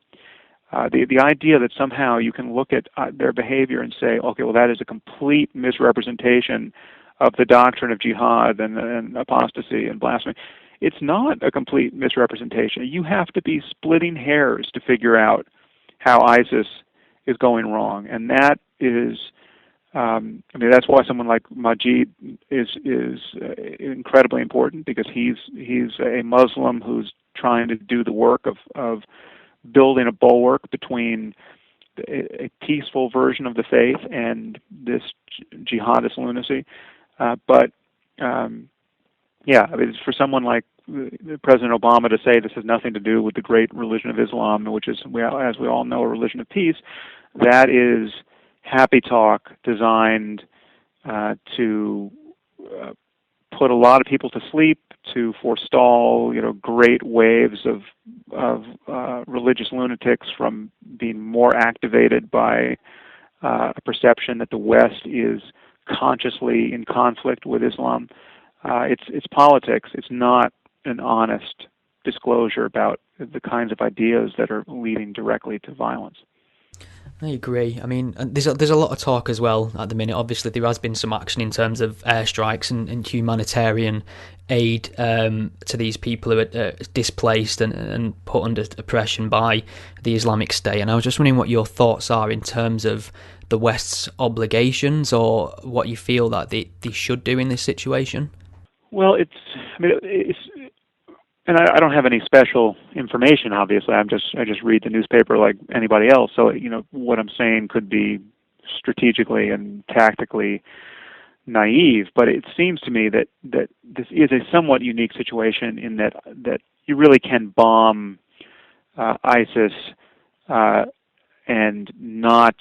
Speaker 2: The idea that somehow you can look at their behavior and say, okay, well, that is a complete misrepresentation of the doctrine of jihad and apostasy and blasphemy. It's not a complete misrepresentation. You have to be splitting hairs to figure out how ISIS is going wrong, and that is, that's why someone like Majid is incredibly important, because he's a Muslim who's trying to do the work of building a bulwark between a peaceful version of the faith and this jihadist lunacy. For someone like President Obama to say this has nothing to do with the great religion of Islam, which is, as we all know, a religion of peace, that is happy talk designed to put a lot of people to sleep, to forestall, great waves of religious lunatics from being more activated by a perception that the West is consciously in conflict with Islam. It's politics. It's not an honest disclosure about the kinds of ideas that are leading directly to violence.
Speaker 1: I agree. I mean, there's a lot of talk as well at the minute. Obviously, there has been some action in terms of airstrikes and humanitarian aid to these people who are displaced and put under oppression by the Islamic State. And I was just wondering what your thoughts are in terms of the West's obligations, or what you feel that they should do in this situation.
Speaker 2: Well, and I don't have any special information, obviously. I just read the newspaper like anybody else. So, what I'm saying could be strategically and tactically naive, but it seems to me that this is a somewhat unique situation in that you really can bomb ISIS and not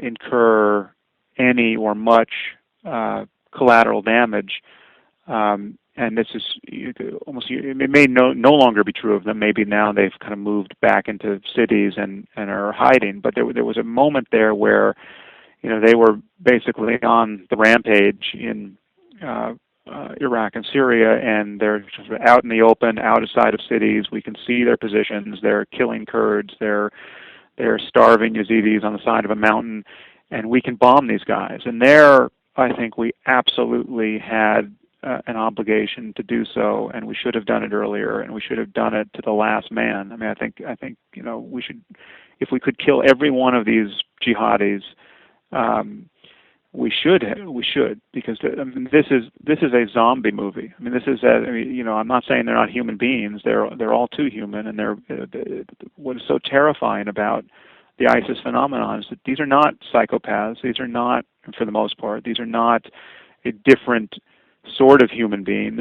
Speaker 2: incur any or much collateral damage. And this is almost, it may no longer be true of them. Maybe now they've kind of moved back into cities and are hiding. But there was a moment there where, they were basically on the rampage in Iraq and Syria, and they're just out in the open, outside of cities. We can see their positions. They're killing Kurds. They're starving Yazidis on the side of a mountain, and we can bomb these guys. And there, I think we absolutely had an obligation to do so, and we should have done it earlier, and we should have done it to the last man. I mean, I think we should, if we could kill every one of these jihadis, we should, because this is a zombie movie. I mean, I'm not saying they're not human beings. They're all too human, and what is so terrifying about the ISIS phenomenon is that these are not psychopaths. These are not, for the most part, these are not a different sort of human being.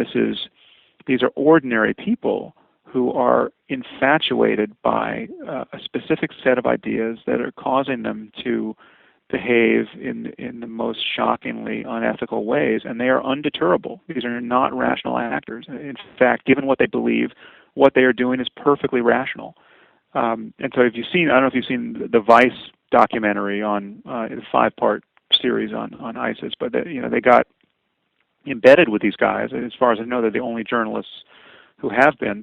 Speaker 2: These are ordinary people who are infatuated by a specific set of ideas that are causing them to behave in the most shockingly unethical ways, and they are undeterrable. These are not rational actors. In fact, given what they believe, what they are doing is perfectly rational. And so, I don't know if you've seen the Vice documentary on the 5-part series on ISIS, but they got embedded with these guys. As far as I know, they're the only journalists who have been,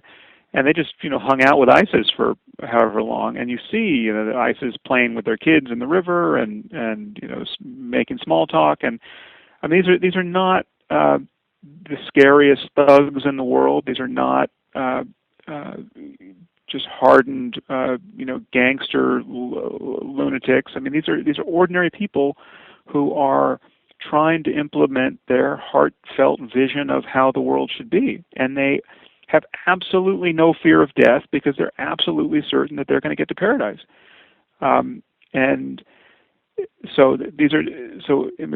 Speaker 2: and they just hung out with ISIS for however long. And you see the ISIS playing with their kids in the river and making small talk. And I mean, these are not the scariest thugs in the world. These are not just hardened gangster lunatics. I mean, these are ordinary people who are trying to implement their heartfelt vision of how the world should be. And they have absolutely no fear of death because they're absolutely certain that they're going to get to paradise. And so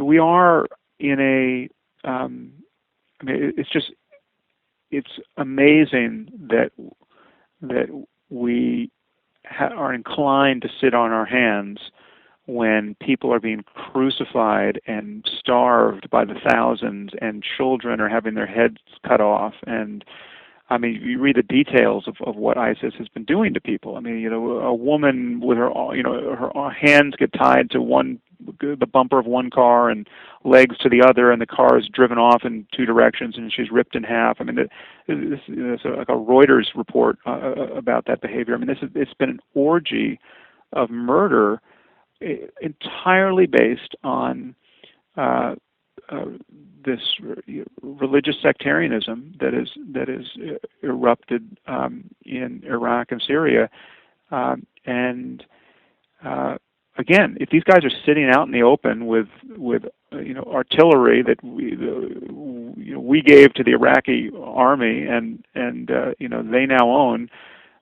Speaker 2: we are in it's amazing that we are inclined to sit on our hands when people are being crucified and starved by the thousands, and children are having their heads cut off. And I mean, you read the details of what ISIS has been doing to people. I mean, a woman with her hands get tied to one the bumper of one car and legs to the other, and the car is driven off in two directions, and she's ripped in half. I mean, this is like a Reuters report about that behavior. I mean, it's been an orgy of murder, entirely based on this religious sectarianism that is erupted in Iraq and Syria, and again, if these guys are sitting out in the open with artillery that we gave to the Iraqi army and they now own,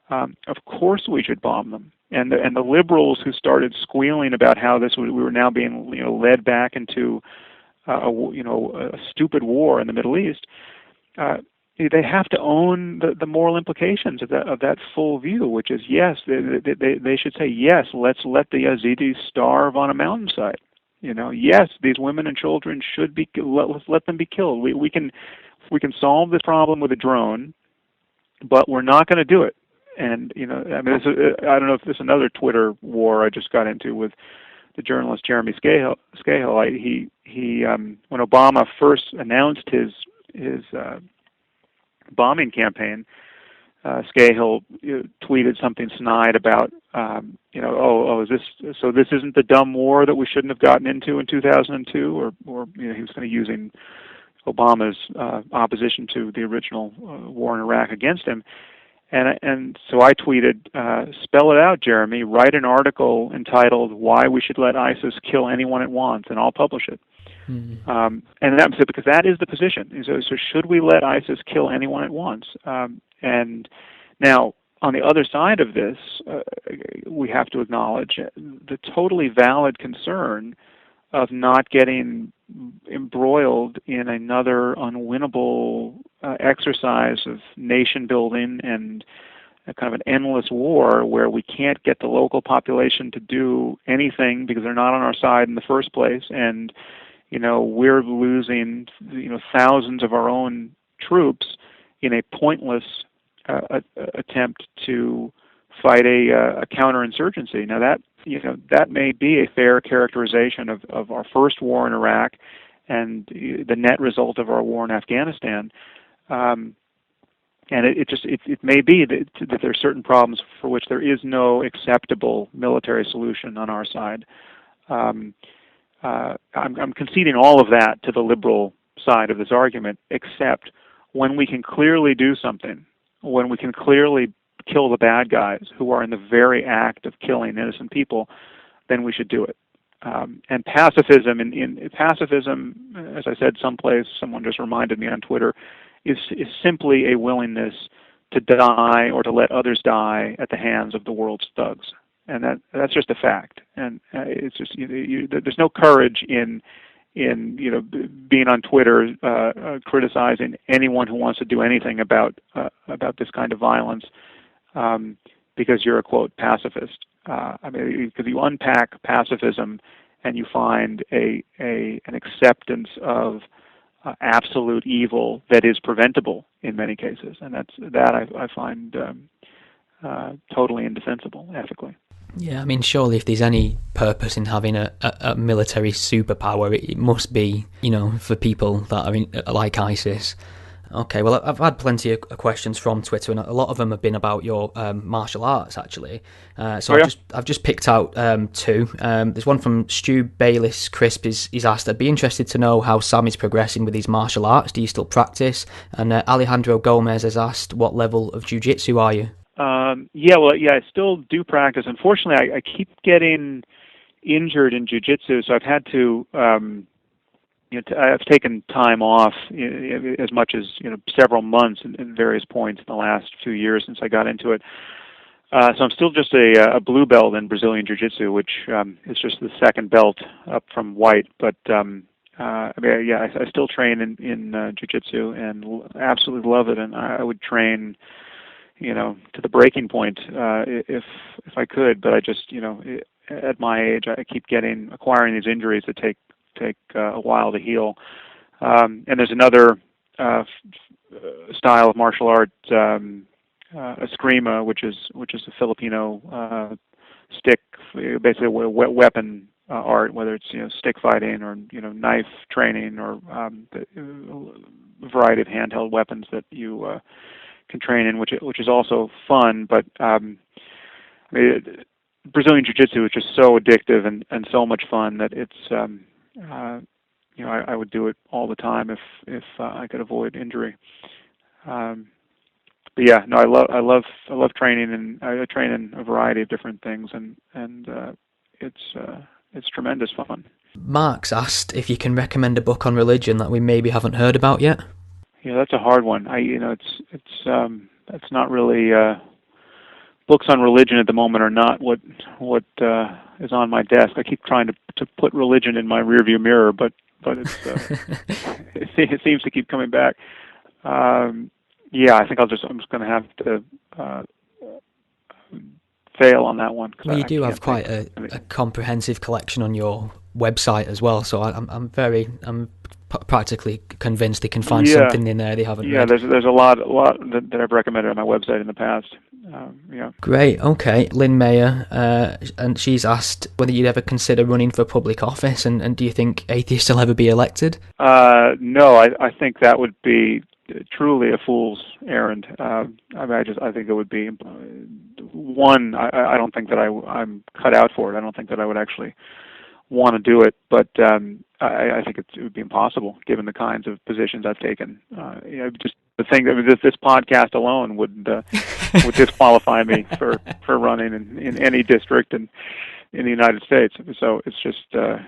Speaker 2: of course we should bomb them. And the liberals who started squealing about how we were now being led back into a stupid war in the Middle East, they have to own the moral implications of that full view, which is yes, they should say yes. Let's let the Yazidis starve on a mountainside. Yes, these women and children should be. Let's let them be killed. We can solve this problem with a drone, but we're not going to do it. And I mean, I don't know if this is another Twitter war I just got into with the journalist Jeremy Scahill. He when Obama first announced his bombing campaign, Scahill tweeted something snide about is this, so this isn't the dumb war that we shouldn't have gotten into in 2002, or he was kind of using Obama's opposition to the original war in Iraq against him. And so I tweeted, spell it out, Jeremy. Write an article entitled "Why We Should Let ISIS Kill Anyone It Wants," and I'll publish it. And that because that is the position. So should we let ISIS kill anyone it wants? And now, on the other side of this, we have to acknowledge the totally valid concern of not getting embroiled in another unwinnable exercise of nation building and a kind of an endless war where we can't get the local population to do anything because they're not on our side in the first place, and we're losing thousands of our own troops in a pointless attempt to fight a counterinsurgency. Now that may be a fair characterization of our first war in Iraq and the net result of our war in Afghanistan. And it may be that there are certain problems for which there is no acceptable military solution on our side. I'm conceding all of that to the liberal side of this argument, except when we can clearly do something, when we can clearly kill the bad guys who are in the very act of killing innocent people, then we should do it. And pacifism, pacifism, as I said someplace, someone just reminded me on Twitter, is simply a willingness to die or to let others die at the hands of the world's thugs, and that's just a fact. And it's just there's no courage in being on Twitter criticizing anyone who wants to do anything about this kind of violence because you're a quote pacifist. I mean, because you unpack pacifism and you find an acceptance of absolute evil that is preventable in many cases, and I find totally indefensible ethically.
Speaker 1: Yeah, I mean, surely if there's any purpose in having a military superpower, it must be, for people that are like ISIS. Okay, well, I've had plenty of questions from Twitter, and a lot of them have been about your martial arts, actually. I've just picked out two. There's one from Stu Bayliss Crisp. He's asked, I'd be interested to know how Sam is progressing with his martial arts. Do you still practice? And Alejandro Gomez has asked, what level of jiu-jitsu are you?
Speaker 2: I still do practice. Unfortunately, I keep getting injured in jiu-jitsu, so I've had to... I've taken time off as much as several months in various points in the last few years since I got into it. So I'm still just a blue belt in Brazilian Jiu-Jitsu, which is just the second belt up from white. But I still train in Jiu-Jitsu and absolutely love it. And I would train, to the breaking point if I could. But I just, at my age, I keep acquiring these injuries that take a while to heal. And there's another style of martial art, eskrima, which is a Filipino stick, basically a weapon art, whether it's stick fighting or knife training or a variety of handheld weapons that you can train in, which is also fun. But Brazilian Jiu-Jitsu is just so addictive and so much fun that it's I would do it all the time if I could avoid injury. But yeah, no, I love training, and I train in a variety of different things, and it's tremendous fun.
Speaker 1: Mark's asked if you can recommend a book on religion that we maybe haven't heard about yet.
Speaker 2: Yeah, that's a hard one. It's not really books on religion at the moment are not what is on my desk. I keep trying to put religion in my rearview mirror, but it's it seems to keep coming back. Yeah, I think I'm just going to have to fail on that one.
Speaker 1: Well, you do have quite a comprehensive collection on your website as well, so I'm practically convinced they can find something in there they haven't read.
Speaker 2: There's a lot that I've recommended on my website in the past.
Speaker 1: Great. Okay, Lynn Mayer, and she's asked whether you'd ever consider running for public office, and do you think atheists will ever be elected?
Speaker 2: No, I think that would be truly a fool's errand. I think it would be one. I don't think that I'm cut out for it. I don't think that I would actually want to do it, but I think it would be impossible given the kinds of positions I've taken. Just the thing that this podcast alone would disqualify me for running in any district in the United States. So it's just a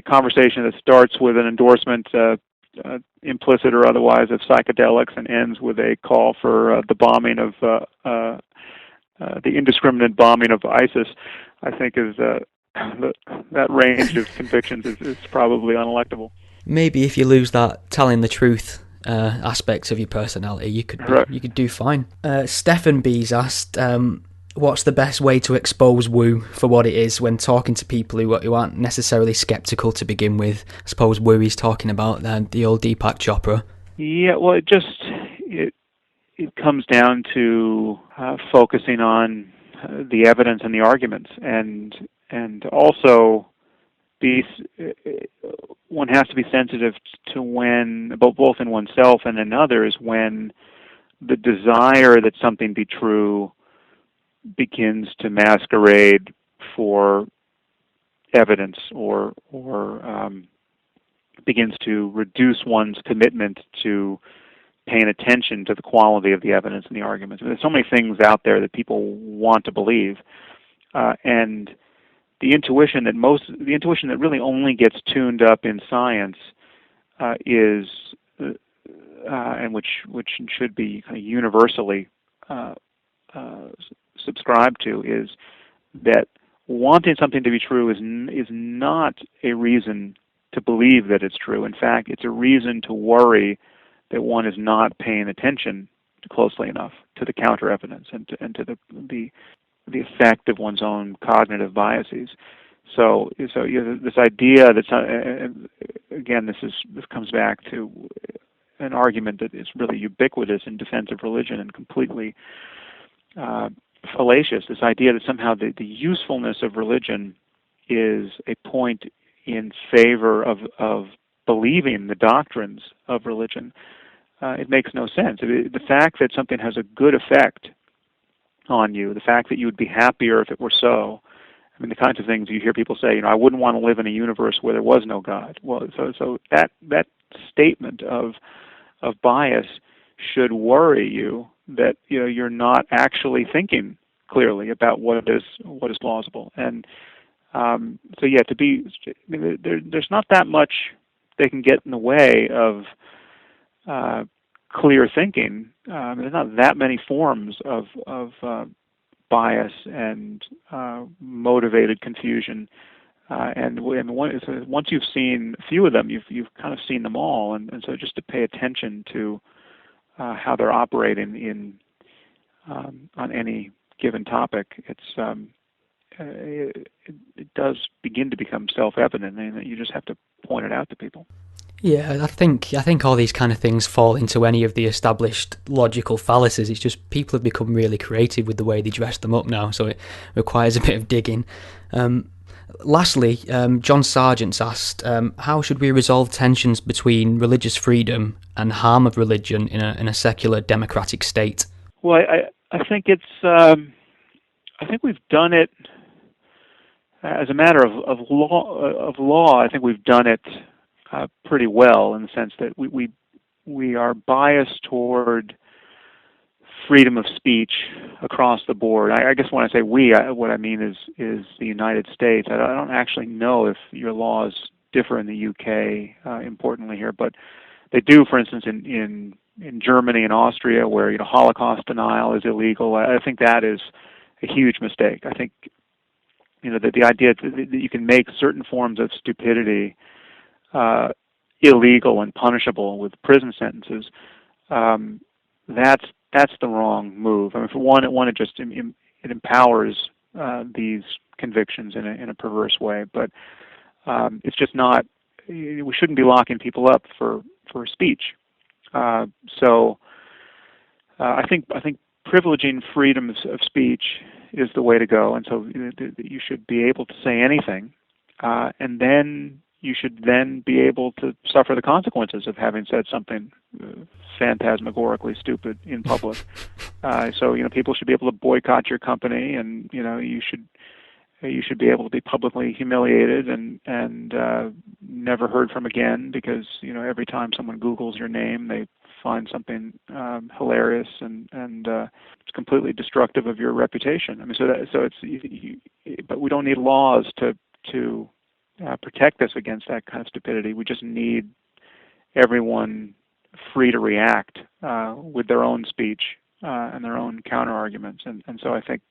Speaker 2: conversation that starts with an endorsement, implicit or otherwise, of psychedelics and ends with a call for the bombing of the indiscriminate bombing of ISIS. I think is that range of convictions is probably unelectable.
Speaker 1: Maybe if you lose that telling the truth aspects of your personality, you could do fine. Stephen B's asked, what's the best way to expose woo for what it is when talking to people who aren't necessarily skeptical to begin with? I suppose woo he's talking about the old Deepak Chopra. Yeah, well, it comes down to focusing on the evidence and the arguments, and also one has to be sensitive to when, both in oneself and in others, when the desire that something be true begins to masquerade for evidence or begins to reduce one's commitment to paying attention to the quality of the evidence and the arguments. There's so many things out there that people want to believe, and the intuition that really only gets tuned up in science is, and which should be kind of universally subscribed to, is that wanting something to be true is not a reason to believe that it's true. In fact, it's a reason to worry that one is not paying attention closely enough to the counter evidence and to the effect of one's own cognitive biases. So this idea that, again, this comes back to an argument that is really ubiquitous in defense of religion and completely fallacious. This idea that somehow the usefulness of religion is a point in favor of believing the doctrines of religion. It makes no sense. The fact that something has a good effect on you, the fact that you would be happier if it were so, I mean, the kinds of things you hear people say, I wouldn't want to live in a universe where there was no God. Well, so that statement of bias should worry you that you're not actually thinking clearly about what is plausible. And there's not that much that can get in the way of clear thinking. There's not that many forms of bias and motivated confusion, and once you've seen a few of them, you've kind of seen them all, and so just to pay attention to how they're operating in on any given topic, it does begin to become self-evident, and you just have to point it out to people. Yeah, I think all these kind of things fall into any of the established logical fallacies. It's just people have become really creative with the way they dress them up now, so it requires a bit of digging. Lastly, John Sargent's asked, how should we resolve tensions between religious freedom and harm of religion in a secular democratic state?
Speaker 2: Well, I think it's I think we've done it as a matter of law. I think we've done it pretty well, in the sense that we are biased toward freedom of speech across the board. I guess when I say we, what I mean is the United States. I don't actually know if your laws differ in the UK, importantly here, but they do, for instance, in Germany and Austria, where Holocaust denial is illegal. I think that is a huge mistake. I think that the idea that you can make certain forms of stupidity illegal and punishable with prison sentences, that's the wrong move. I mean, for one, it empowers these convictions in a perverse way, but it's just not. We shouldn't be locking people up for speech. So I think privileging freedom of speech is the way to go, and so you should be able to say anything, and then you should then be able to suffer the consequences of having said something phantasmagorically stupid in public. So people should be able to boycott your company, and you should be able to be publicly humiliated and never heard from again, because every time someone Googles your name, they find something hilarious and it's completely destructive of your reputation. I mean, but we don't need laws to protect us against that kind of stupidity. We just need everyone free to react with their own speech and their own counter arguments. And so I think.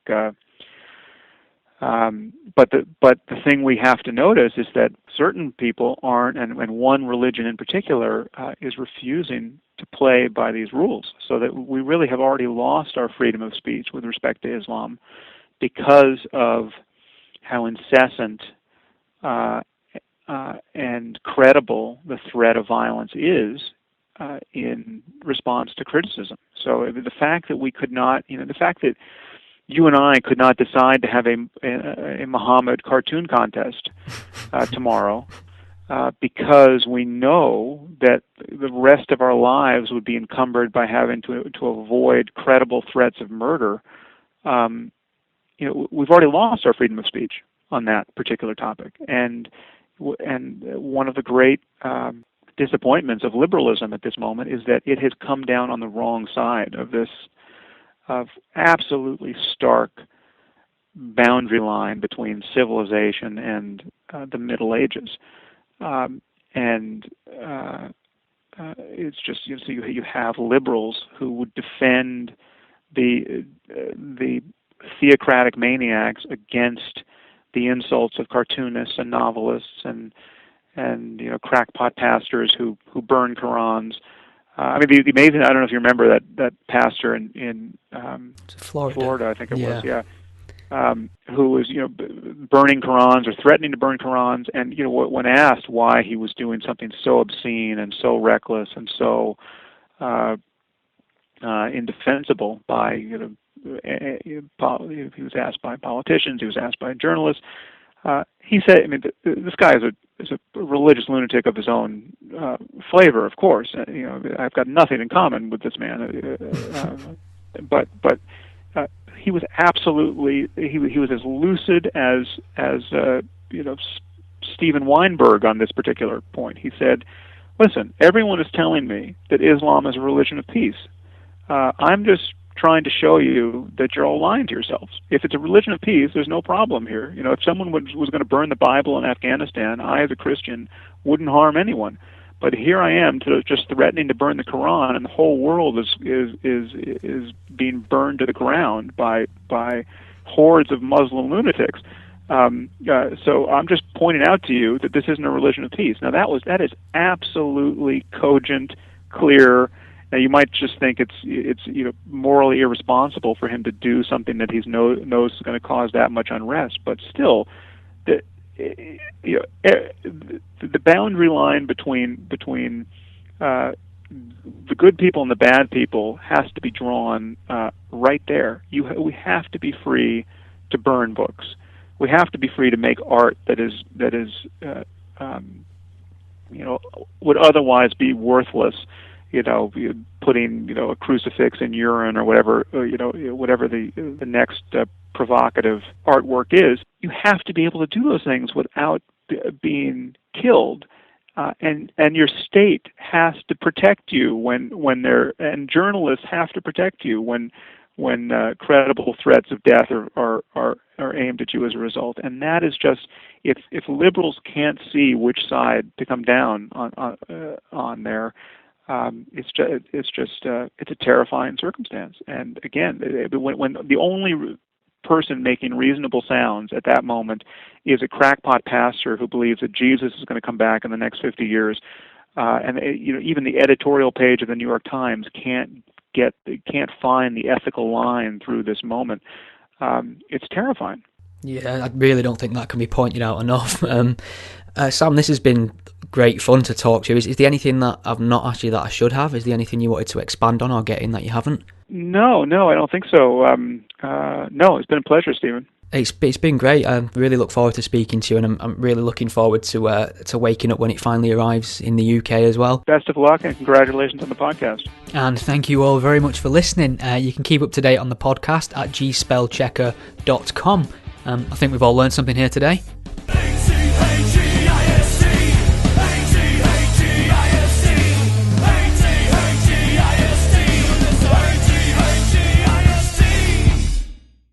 Speaker 2: But the thing we have to notice is that certain people aren't, and one religion in particular is refusing to play by these rules. So that we really have already lost our freedom of speech with respect to Islam, because of how incessant and credible the threat of violence is in response to criticism. So the fact that we could not, the fact that you and I could not decide to have a Muhammad cartoon contest tomorrow, because we know that the rest of our lives would be encumbered by having to avoid credible threats of murder. We've already lost our freedom of speech on that particular topic, and one of the great disappointments of liberalism at this moment is that it has come down on the wrong side of this absolutely stark boundary line between civilization and the Middle Ages, it's just so you have liberals who would defend the theocratic maniacs against the insults of cartoonists and novelists and crackpot pastors who burn Qurans. I mean, the amazing, I don't know if you remember that pastor in Florida, I think it was, who was, burning Qurans or threatening to burn Qurans, and, when asked why he was doing something so obscene and so reckless and so indefensible by, he was asked by politicians, he was asked by journalists, he said, I mean, this guy is a religious lunatic of his own flavor, of course. I've got nothing in common with this man, but he was absolutely he was as lucid as Steven Weinberg on this particular point. He said, "Listen, everyone is telling me that Islam is a religion of peace. I'm just trying to show you that you're all lying to yourselves. If it's a religion of peace, there's no problem here. If someone was going to burn the Bible in Afghanistan, I, as a Christian, wouldn't harm anyone. But here I am, just threatening to burn the Quran, and the whole world is being burned to the ground by hordes of Muslim lunatics. So I'm just pointing out to you that this isn't a religion of peace." Now that is absolutely cogent, clear. Now you might just think it's morally irresponsible for him to do something that he knows is going to cause that much unrest, but still, the boundary line between the good people and the bad people has to be drawn right there. We have to be free to burn books. we have to be free to make art that is would otherwise be worthless. Putting a crucifix in urine or whatever whatever the next provocative artwork is. You have to be able to do those things without being killed. And your state has to protect you when they're, and journalists have to protect you when credible threats of death are aimed at you as a result. And that is just, if liberals can't see which side to come down on there, it's a terrifying circumstance. And again, when the only person making reasonable sounds at that moment is a crackpot pastor who believes that Jesus is going to come back in the next 50 years, and even the editorial page of the New York Times can't find the ethical line through this moment. It's terrifying.
Speaker 1: Yeah, I really don't think that can be pointed out enough. Sam, this has been great fun to talk to you. Is there anything that I've not asked you that I should have? Is there anything you wanted to expand on or get in that you haven't?
Speaker 2: No, I don't think so. No, it's been a pleasure, Stephen.
Speaker 1: It's been great. I really look forward to speaking to you, and I'm really looking forward to waking up when it finally arrives in the UK as well.
Speaker 2: Best of luck and congratulations on the podcast.
Speaker 1: And thank you all very much for listening. You can keep up to date on the podcast at gspellchecker.com. I think we've all learned something here today.